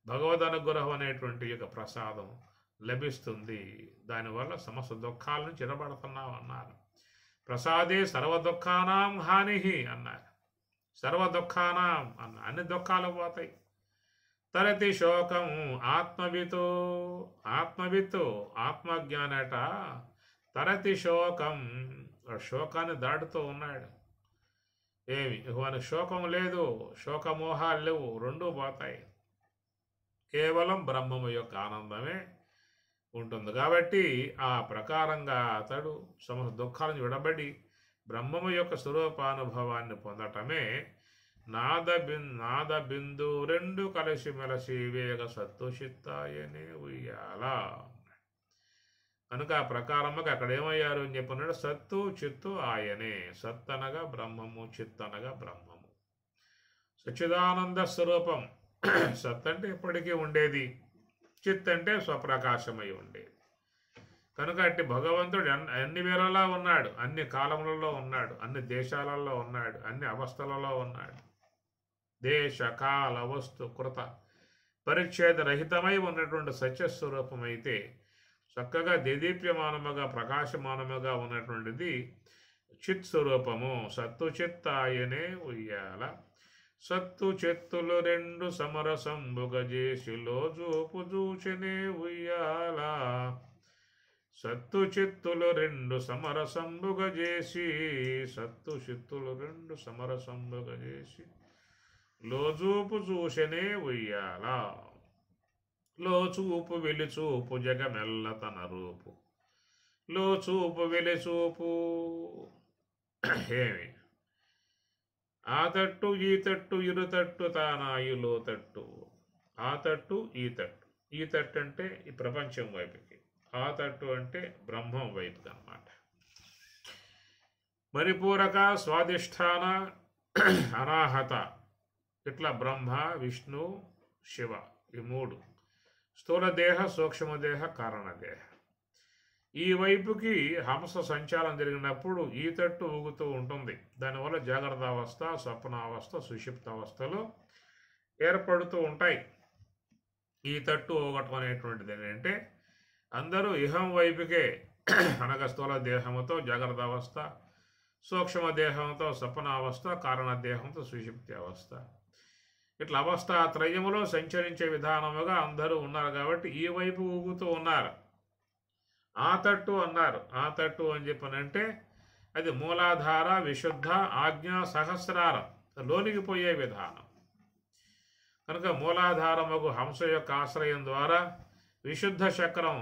భగవద్ అనుగ్రహం అనేటువంటి యొక్క ప్రసాదం లభిస్తుంది. దానివల్ల సమస్త దుఃఖాల నుంచి వినబడుతున్నావు అన్నారు. ప్రసాదే సర్వ దుఃఖానాం హాని అన్నారు. సర్వ దుఃఖానాం అన్న అన్ని దుఃఖాలు పోతాయి. తరతి శోకం ఆత్మవితో, ఆత్మజ్ఞానట తరతి శోకం, శోకాన్ని దాటుతూ ఉన్నాడు. ఏమి వానికి శోకం లేదు, శోకమోహాలు లేవు, రెండూ పోతాయి. కేవలం బ్రహ్మము యొక్క ఆనందమే ఉంటుంది. కాబట్టి ఆ ప్రకారంగా అతడు సమస్త దుఃఖాలను విడబడి బ్రహ్మము యొక్క స్వరూపానుభవాన్ని పొందటమే నాద బిందు రెండు కలిసి మెలసి వేగ సత్తు చిత్తాయనే ఉయ్యాల. కనుక ఆ ప్రకారముగా అక్కడ ఏమయ్యారు అని చెప్పినాడు, సత్తు చిత్తు ఆయనే. సత్ అనగా బ్రహ్మము, చిత్ అనగా బ్రహ్మము, సచ్చిదానంద స్వరూపం. సత్ అంటే ఎప్పటికీ ఉండేది, చిత్ అంటే స్వప్రకాశమై ఉండేది. కనుక అట్టి భగవంతుడు అన్ని వేళలా ఉన్నాడు, అన్ని కాలములలో ఉన్నాడు, అన్ని దేశాలలో ఉన్నాడు, అన్ని అవస్థలలో ఉన్నాడు. దేశ కాల వస్తు కృత పరిచ్ఛేద రహితమై ఉన్నటువంటి సత్యస్వరూపమైతే చక్కగా దేదీప్యమానముగా ప్రకాశమానముగా ఉన్నటువంటిది చిత్ స్వరూపము. సత్తు చిత్తాయనే ఉయ్యాల. సత్తు చిత్తులు రెండు సమరసంబుగజేసిలో జూపు జూచనే ఉయ్యాల. సత్తు చిత్తులు రెండు సమరసంబుగజేసి, సత్తు చిత్తులు రెండు సమరసంబుగజేసి లోజూపు చూసనే ఉయ్యాల. లోచూపు వెలిచూపు జగమెల్ల తన రూపు, లోచూపు వెలిచూపు. ఏమి ఆ తట్టు ఈ తట్టు ఇరుతట్టు తానాయులో తట్టు. ఆ తట్టు ఈ తట్టు, ఈ తట్టు అంటే ఈ ప్రపంచం వైపుకి, ఆ తట్టు అంటే బ్రహ్మం వైపుకి అన్నమాట. మరిపూరక స్వాధిష్టాన అనాహత, ఇట్లా బ్రహ్మ విష్ణు శివ ఈ మూడు, స్థూలదేహ సూక్ష్మదేహ కారణదేహ. ఈ వైపుకి హంస సంచారం జరిగినప్పుడు ఈ తట్టు ఊగుతూ ఉంటుంది. దానివల్ల జాగ్రత్త అవస్థ, స్వప్నావస్థ, సుషిప్త అవస్థలు ఏర్పడుతూ ఉంటాయి. ఈ తట్టు ఊగటం అనేటువంటిది ఏంటంటే అందరూ ఇహం వైపుకే, అనగా స్థూల దేహంతో జాగ్రత్త అవస్థ, సూక్ష్మ దేహంతో స్వప్నావస్థ, కారణదేహంతో సుషిప్తి అవస్థ, ఇట్లా అవస్థ త్రయములో సంచరించే విధానముగా అందరూ ఉన్నారు. కాబట్టి ఈ వైపు ఊగుతూ ఉన్నారు. ఆ తట్టు అన్నారు. ఆ తట్టు అని చెప్పనంటే అది మూలాధార, విశుద్ధ, ఆజ్ఞ, సహస్రారం లోనికి పోయే విధానం. కనుక మూలాధారముకు హంస యొక్క ఆశ్రయం ద్వారా విశుద్ధ చక్రం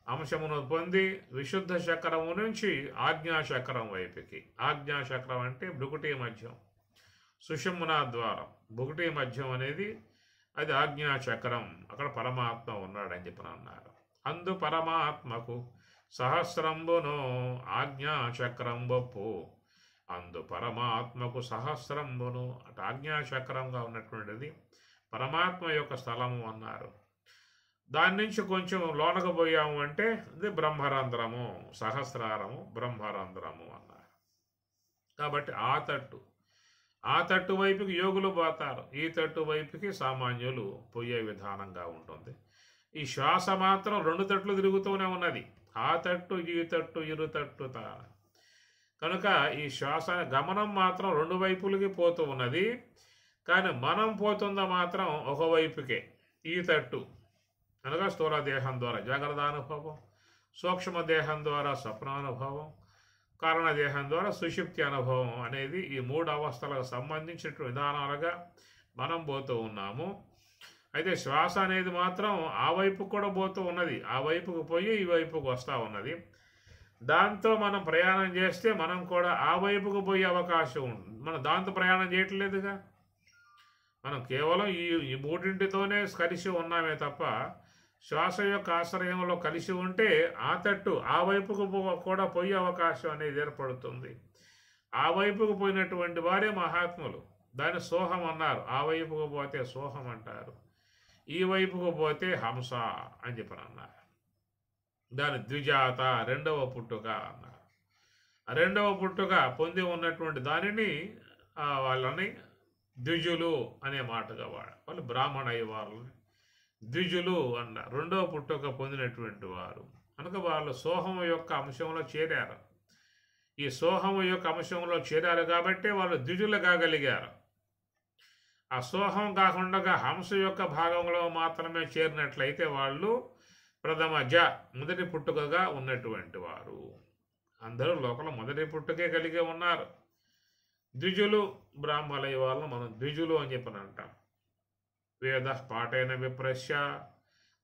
అంశమును పొంది, విశుద్ధ చక్రము నుంచి ఆజ్ఞాచక్రం వైపుకి. ఆజ్ఞాచక్రం అంటే భృకుటి మధ్యం, సుషుమ్నా ద్వారం, భుకుటి మధ్యం అనేది అది ఆజ్ఞాచక్రం. అక్కడ పరమాత్మ ఉన్నాడని చెప్పిన అన్నారు. అందు పరమాత్మకు సహస్రంబును ఆజ్ఞాచక్రం బొప్పు. అందు పరమాత్మకు సహస్రంబును అటు ఆజ్ఞాచక్రంగా ఉన్నటువంటిది పరమాత్మ యొక్క స్థలము అన్నారు. దాని నుంచి కొంచెం లోనకు పోయాము అంటే ఇది బ్రహ్మరంధ్రము, సహస్రారము బ్రహ్మరంధ్రము అన్నారు. కాబట్టి ఆ తట్టు వైపుకి యోగులు పోతారు, ఈ తట్టు వైపుకి సామాన్యులు పోయే విధానంగా ఉంటుంది. ఈ శ్వాస మాత్రం రెండు తట్లు తిరుగుతూనే ఉన్నది. ఆ తట్టు ఈ తట్టు ఇరు తట్టు కనుక ఈ శ్వాస గమనం మాత్రం రెండు వైపులకి పోతూ ఉన్నది. కానీ మనం పోతుందో మాత్రం ఒకవైపుకే. ఈ తట్టు అనగా స్థూల దేహం ద్వారా జాగ్రత్త అనుభవం, సూక్ష్మ దేహం ద్వారా స్వప్నానుభవం, కారణదేహం ద్వారా సుషుప్తి అనుభవం అనేది ఈ మూడు అవస్థలకు సంబంధించిన విధానాలుగా మనం పోతూ ఉన్నాము. అయితే శ్వాస అనేది మాత్రం ఆ వైపుకు కూడా పోతూ ఉన్నది. ఆ వైపుకు పోయి ఈ వైపుకు వస్తూ ఉన్నది. దాంతో మనం ప్రయాణం చేస్తే మనం కూడా ఆ వైపుకు పోయే అవకాశం ఉంటుంది. మనం దాంతో ప్రయాణం చేయట్లేదుగా. మనం కేవలం ఈ మూడింటితోనే కలిసి ఉన్నామే తప్ప శ్వాస యొక్క ఆశ్రయంలో కలిసి ఉంటే ఆ తట్టు ఆ వైపుకు కూడా పోయే అవకాశం అనేది ఏర్పడుతుంది. ఆ వైపుకు పోయినటువంటి వారే మహాత్ములు. దాన్ని సోహం అన్నారు. ఆ వైపుకు పోతే సోహం అంటారు, ఈ వైపుకు పోతే హంస అని చెప్పని అన్నారు. దాని ద్విజాత రెండవ పుట్టుక అన్నారు. రెండవ పుట్టుక పొంది ఉన్నటువంటి దానిని వాళ్ళని ద్విజులు అనే మాటగా వాళ్ళు బ్రాహ్మణ వాళ్ళని ద్విజులు అన్న రెండవ పుట్టుక పొందినటువంటి వారు కనుక వాళ్ళు సోహము యొక్క అంశంలో చేరారు. ఈ సోహము యొక్క అంశంలో చేరారు కాబట్టి వాళ్ళు ద్విజులు కాగలిగారు. ఆ సోహం కాకుండా హంస యొక్క భాగంలో మాత్రమే చేరినట్లయితే వాళ్ళు ప్రథమ మొదటి పుట్టుకగా ఉన్నటువంటి వారు. అందరూ లోపల మొదటి పుట్టుకే కలిగి ఉన్నారు. ద్విజులు బ్రాహ్మణుల వాళ్ళను మనం ద్విజులు అని చెప్పని అంటాం. వేద పాఠేన విప్రశ్య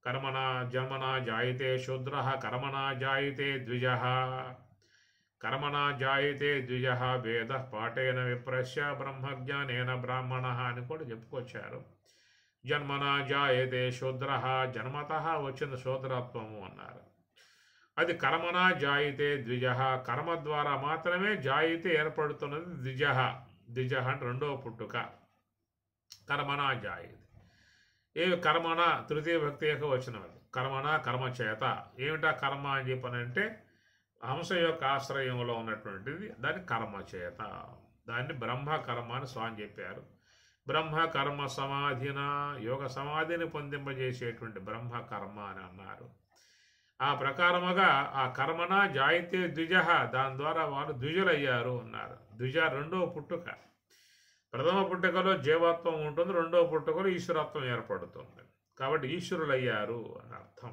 కర్మణ జన్మనా జాయితే శూద్ర కర్మణ జాయితే ద్విజ కర్మణ జాయితే ద్విజ వేద పాఠేన విప్రశ్య బ్రహ్మజ్ఞానేన బ్రాహ్మణ అని కూడా చెప్పుకొచ్చారు. జన్మనా జాయితే శూద్ర జన్మత వచ్చిన శూద్రత్వము అన్నారు. అది కర్మనా జాయితే ద్విజ కర్మ ద్వారా మాత్రమే జాయితే ఏర్పడుతున్నది ద్విజ అంటే రెండవ పుట్టుక. కర్మనా జాయితే కర్మణ తృతీయ భక్తి యొక్క వచ్చినది. కర్మణ కర్మ చేత ఏమిటా కర్మ అని చెప్పనంటే హంస యొక్క ఆశ్రయంలో ఉన్నటువంటిది దాన్ని కర్మ చేత. దాన్ని బ్రహ్మ కర్మ అని స్వామి చెప్పారు. బ్రహ్మ కర్మ సమాధిన యోగ సమాధిని పొందింపజేసేటువంటి బ్రహ్మ కర్మ అని అన్నారు. ఆ ప్రకారముగా ఆ కర్మన జాయితే ద్విజ దాని ద్వారా వాళ్ళు ద్విజులయ్యారు అన్నారు. ద్విజ రెండవ పుట్టుక. ప్రథమ పుట్టుకలో జీవత్వం ఉంటుంది, రెండవ పుట్టుకలో ఈశ్వరత్వం ఏర్పడుతుంది. కాబట్టి ఈశ్వరులయ్యారు అని అర్థం.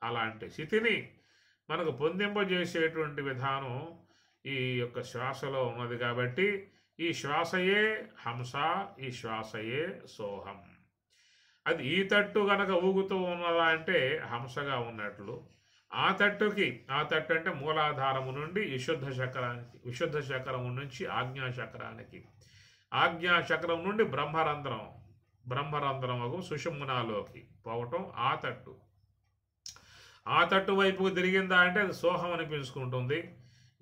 అలాంటి స్థితిని మనకు పొందింపజేసేటువంటి విధానం ఈ యొక్క శ్వాసలో ఉన్నది. కాబట్టి ఈ శ్వాసయే హంస, ఈ శ్వాసయే సోహం. అది ఈ తట్టు గనక ఊగుతూ ఉన్నదా అంటే హంసగా ఉన్నట్లు. ఆ తట్టు అంటే మూలాధారము నుండి విశుద్ధ చక్రానికి, విశుద్ధ చక్రము నుంచి ఆజ్ఞాచక్రానికి, ఆజ్ఞాచక్రం నుండి బ్రహ్మరంధ్రము సుషుమ్నాలోకి పోవటం ఆ తట్టు వైపుకు తిరిగిందా అంటే అది సోహం అనిపించుకుంటుంది.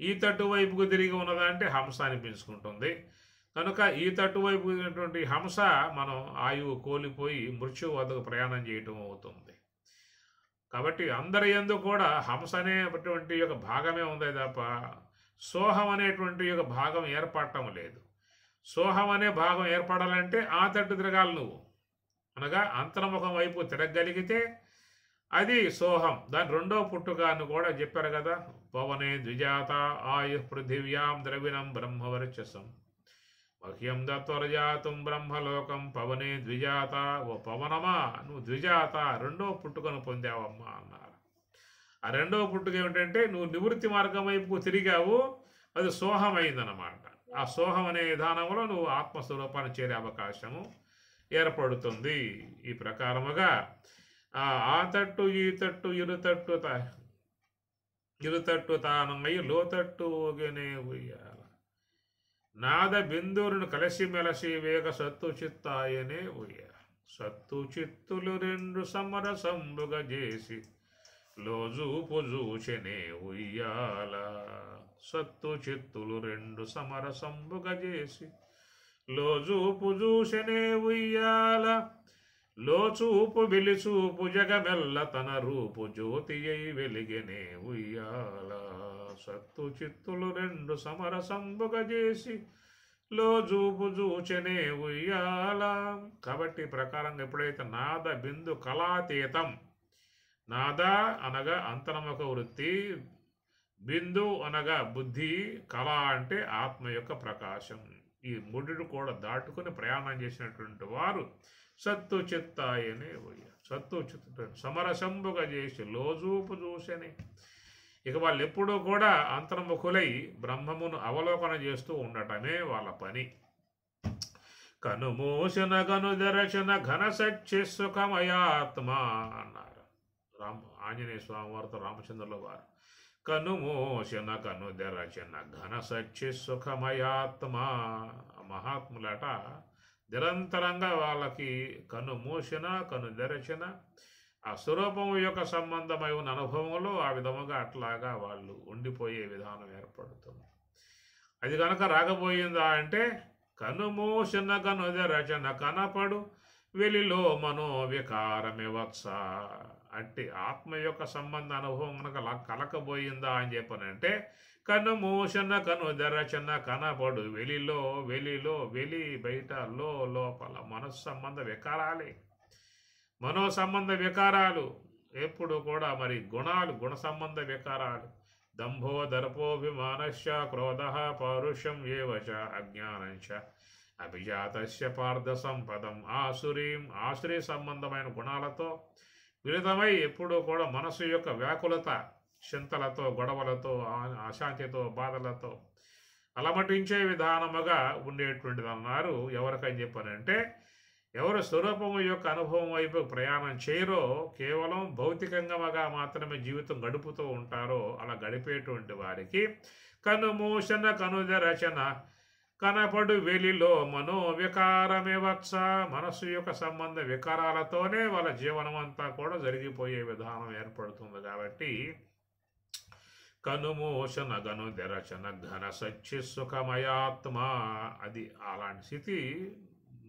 ఈ తట్టు వైపుకు తిరిగి ఉన్నదా అంటే హంస అనిపించుకుంటుంది. కనుక ఈ తట్టు వైపు హంస మనం ఆయువు కోల్పోయి మృత్యువు వద్దకు ప్రయాణం చేయటం అవుతుంది. కాబట్టి అందరి యందు కూడా హంస అనేటువంటి యొక్క భాగమే ఉంది తప్ప సోహం అనేటువంటి యొక్క భాగం ఏర్పడటం లేదు. సోహం అనే భాగం ఏర్పడాలంటే ఆ తట్టు తిరగాలి నువ్వు. అనగా అంతర్ముఖం వైపు తిరగగలిగితే అది సోహం. దాని రెండవ పుట్టుక అని కూడా చెప్పారు కదా. పవనే ద్విజాత ఆయు పృథివ్యాం ద్రవిణం బ్రహ్మవర్చసం మహ్యం దత్వరజాతం బ్రహ్మలోకం పవనే ద్విజాత. ఓ పవనమా నువ్వు ద్విజాత రెండవ పుట్టుకను పొందావమ్మా అన్నారు. ఆ రెండవ పుట్టుక ఏమిటంటే నువ్వు నివృత్తి మార్గం వైపుకు తిరిగావు, అది సోహం అయిందన్నమాట. ఆ సోహం అనే విధానంలో నువ్వు ఆత్మస్వరూపాన్ని చేరే అవకాశము ఏర్పడుతుంది. ఈ ప్రకారముగా ఆ తట్టు ఈ తట్టు ఇరుతట్టు తానమై లోతట్టు ఊగనే ఉయ్యాల నాద బిందువులను కలిసి మెలసి వేగ సత్తు చిత్తాయనే ఉయ్యాల. సత్తు చిత్తులు రెండు సమరసంబుగ చేసి లోజూపు చూచెనే ఉయ్యాల. సత్తు చిత్తులు రెండు సమరసంబుగ చేసి లోజూపు చూచెనే ఉయ్యాల. లోచూపు వెలిచూపు జగమెల్ల తన రూపు జ్యోతి అయి వెలిగెనే ఉయ్యాల. సత్తు చిత్తులు రెండు సమరసంబుగ చేసి లోజూపు చూచెనే ఉయ్యాల. కాబట్టి ప్రకారంగా ఎప్పుడైతే నాద బిందు కళాతీతం, నాద అనగా అంతర్ముఖ వృత్తి, బిందు అనగా బుద్ధి, కళ అంటే ఆత్మ యొక్క ప్రకాశం, ఈ మూడిని కూడా దాటుకుని ప్రయాణం చేసినటువంటి వారు సత్తు చిత్తాయనే సత్తు చిత్తు సమరసంబుగా చేసి లోజూపు చూసని. ఇక వాళ్ళు ఎప్పుడూ కూడా అంతర్ముఖులై బ్రహ్మమును అవలోకన చేస్తూ ఉండటమే వాళ్ళ పని. కనుమూసిన గనుదరచన ఘన సత్య సుఖమయాత్మ అన్నారు ఆంజనేయ స్వామి వారితో రామచంద్రుల వారు. కనుమూసిన కనుదరచన ఘన సత్య సుఖమయాత్మ. మహాత్ములట నిరంతరంగా వాళ్ళకి కను మూసిన కను తెరచిన ఆ స్వరూపము యొక్క సంబంధమై ఉన్న అనుభవంలో ఆ విధముగా అట్లాగా వాళ్ళు ఉండిపోయే విధానం ఏర్పడుతుంది. అది కనుక రాకపోయిందా అంటే కనుమూసిన కనుదరచన కనపడు వెలిలో మనోవికారమే వత్స అంటే ఆత్మ యొక్క సంబంధ అనుభవం కనుక కలకపోయిందా అని చెప్పనంటే కనుమూషణ కనుదరచన కనపడు వెలిలో వెలిలో వెలి బయట లోపల మనస్సు సంబంధ వికారాలే. మనో సంబంధ వికారాలు ఎప్పుడు కూడా మరి గుణాలు, గుణ సంబంధ వికారాలు. దంభో దర్పోభిమానశ్చ క్రోధ పౌరుషం ఏవచ అజ్ఞానంచ అభిజాతస్య పార్థ సంపదం ఆసురీ సంబంధమైన గుణాలతో విరుద్ధమై ఎప్పుడూ కూడా మనసు యొక్క వ్యాకులత, చింతలతో, గొడవలతో, అశాంతితో, బాధలతో అలమటించే విధానముగా ఉండేటువంటిది అన్నారు. ఎవరికని చెప్పానంటే, ఎవరు స్వరూపము యొక్క అనుభవం వైపు ప్రయాణం చేయరో, కేవలం భౌతికంగా మాత్రమే జీవితం గడుపుతూ ఉంటారో, అలా గడిపేటువంటి వారికి కనుమూషణ కనుదరచన కనపడు వెలిలో మనోవికారమే వత్స, మనస్సు యొక్క సంబంధ వికారాలతోనే వాళ్ళ జీవనం అంతా కూడా జరిగిపోయే విధానం ఏర్పడుతుంది. కాబట్టి కనుమోషణ గనుదరచన ఘన సచ్చి సుఖమయాత్మ, అది అలాంటి స్థితి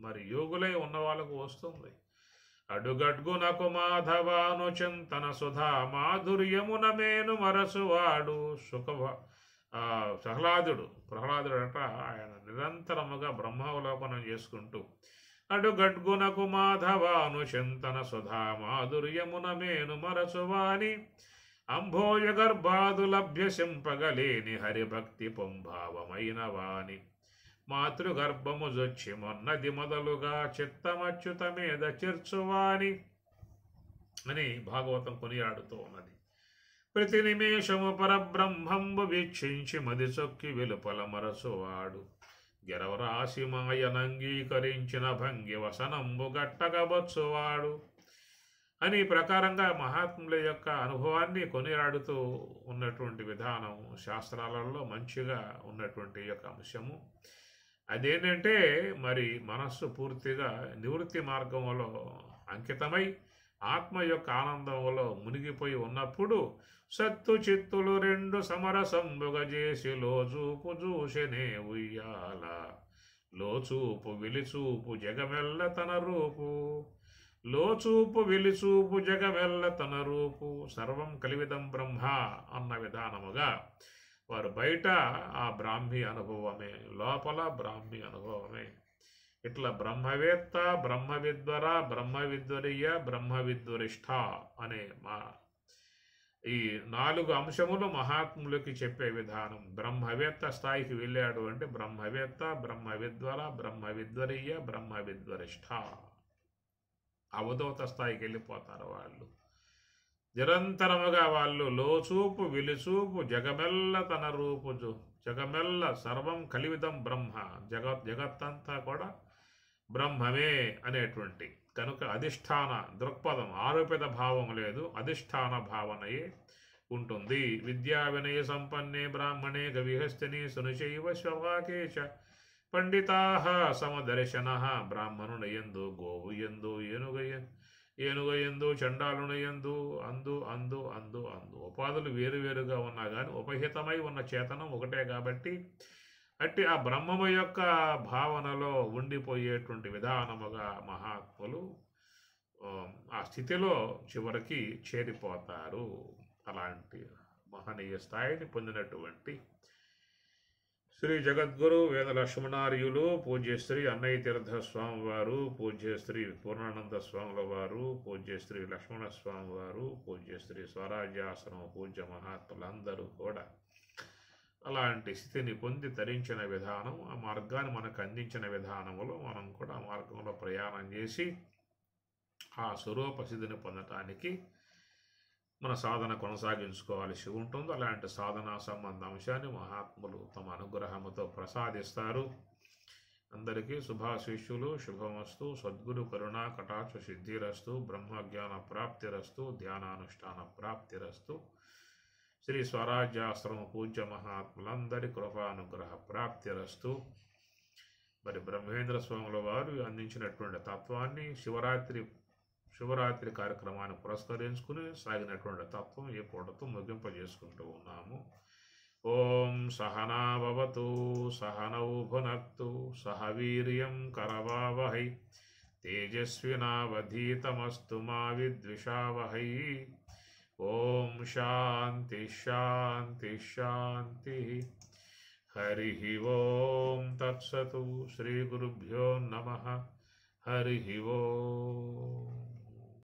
మరి యోగులై ఉన్న వాళ్ళకు వస్తుంది. అడుగడ్గునకు మాధవాను చింతన సుధా మాధుర్యమున మేను మరసువాడు ప్రహ్లాదుడు అట ఆయన నిరంతరముగా బ్రహ్మావలోకనం చేసుకుంటూ అడుగడ్గునకు మాధవాను చింతన సుధా మాధుర్యమున మేను మరసువాని అంభోజ గర్భాదులభ్యసింపగలేని హరిభక్తి పొంభావమైన వాని మాతృగర్భము జొచ్చి మొన్నది మొదలుగా చిత్తమచ్యుత మీద చేర్చువాని అని భాగవతం కొనియాడుతూ ఉన్నది. ప్రతి నిమేషము పరబ్రహ్మంబు వీక్షించి మది చొక్కి వెలుపల మరసువాడు గెరవరాశి మాయనంగీకరించిన భంగి వసనంబు గట్టగబొచ్చువాడు అని ప్రకారంగా మహాత్ముల యొక్క అనుభవాన్ని కొనియాడుతూ ఉన్నటువంటి విధానం శాస్త్రాలలో మంచిగా ఉన్నటువంటి యొక్క అంశము. అదేంటంటే మరి మనస్సు పూర్తిగా నివృత్తి మార్గంలో అంకితమై ఆత్మ యొక్క ఆనందంలో మునిగిపోయి ఉన్నప్పుడు సత్తు చిత్తులు రెండు సమరసంబుగా చేసి లోచూపు చూసెనే ఉయ్యాల, లోచూపు విలిచూపు జగమెల్ల తన రూపు, లోచూపు విలిచూపు జగమెల్ల తన రూపు సర్వం కలివిదం బ్రహ్మ అన్న విధానముగా వారు బయట ఆ బ్రాహ్మీ అనుభవమే, లోపల బ్రాహ్మీ అనుభవమే. ఇట్లా బ్రహ్మవేత్త, బ్రహ్మవిద్వర, బ్రహ్మవిద్వరీయ, బ్రహ్మవిద్వరిష్ఠ అనే ఈ 4 అంశములు మహాత్ములకి చెప్పే విధానం. బ్రహ్మవేత్త స్థాయికి వెళ్ళాడు అంటే బ్రహ్మవేత్త, బ్రహ్మవిద్వర, బ్రహ్మవిద్వరీయ, బ్రహ్మవిద్వరిష్ఠ అవధూత స్థాయికి వెళ్ళిపోతారు వాళ్ళు. నిరంతరముగా వాళ్ళు లోచూపు విలిచూపు జగమెల్ల తన రూపు, జగమెల్ల సర్వం కలివిదం బ్రహ్మ, జగత్తంతా కూడా బ్రహ్మమే అనేటువంటి కనుక అధిష్టాన దృక్పథం, ఆరోపిత భావం లేదు, అధిష్టాన భావనయే ఉంటుంది. విద్యా వినయ సంపన్నే బ్రాహ్మణే గవిహస్తిని సునిచైవ శ్వవాకేశ పండితాః సమదర్శన బ్రాహ్మణునయందు గోవు ఎందు ఏనుగ ఎందు చండాలునయందు అందు అందు అందు అందు ఉపాధులు వేరువేరుగా ఉన్నా కానీ ఉపహితమై ఉన్న చేతనం ఒకటే. కాబట్టి అట్టి ఆ బ్రహ్మము యొక్క భావనలో ఉండిపోయేటువంటి విధానముగా మహాత్ములు ఆ స్థితిలో చివరికి చేరిపోతారు. అలాంటి మహనీయ స్థాయిని పొందినటువంటి శ్రీ జగద్గురు వేద లక్ష్మణార్యులు, పూజ్య శ్రీ అన్నయ్య తీర్థ స్వామి వారు, పూజ్య శ్రీ పూర్ణానంద స్వాముల వారు, పూజ్య శ్రీ లక్ష్మణ స్వామి వారు, పూజ్య శ్రీ స్వరాజ్యాసనం పూజ్య మహాత్ములందరూ కూడా అలాంటి స్థితిని పొంది తరించిన విధానం, ఆ మార్గాన్ని మనకు అందించిన విధానములో మనం కూడా ఆ మార్గంలో ప్రయాణం చేసి ఆ స్వరూప స్థితిని పొందటానికి మన సాధన కొనసాగించుకోవాల్సి ఉంటుంది. అలాంటి సాధనా సంబంధ అంశాన్ని మహాత్ములు తమ అనుగ్రహముతో ప్రసాదిస్తారు. అందరికీ శుభాశిష్యులు, శుభమస్తు. సద్గురు కరుణా కటాక్ష సిద్ధిరస్తు, బ్రహ్మజ్ఞాన ప్రాప్తిరస్తు, ధ్యానానుష్ఠాన ప్రాప్తిరస్తు. శ్రీ స్వరాజ్యాశ్రమ పూజ్య మహాత్ములందరి కృపానుగ్రహ ప్రాప్తిరస్తు. మరి బ్రహ్మేంద్ర స్వాముల వారు అందించినటువంటి తత్వాన్ని శివరాత్రి కార్యక్రమాన్ని పురస్కరించుకుని సాగినటువంటి తత్వం ఈ పూటతో ముగింపజేసుకుంటూ ఉన్నాము. ఓం సహనా భవతు, సహనౌ భునక్తు, సహ వీర్యం కరవావహై, తేజస్వినావధీతమస్తు మా విద్విషావహై. ఓం శాంతి శాంతి శాంతి. హరి ఓం తత్సతు. శ్రీ గురుభ్యో నమః. హరి ఓం.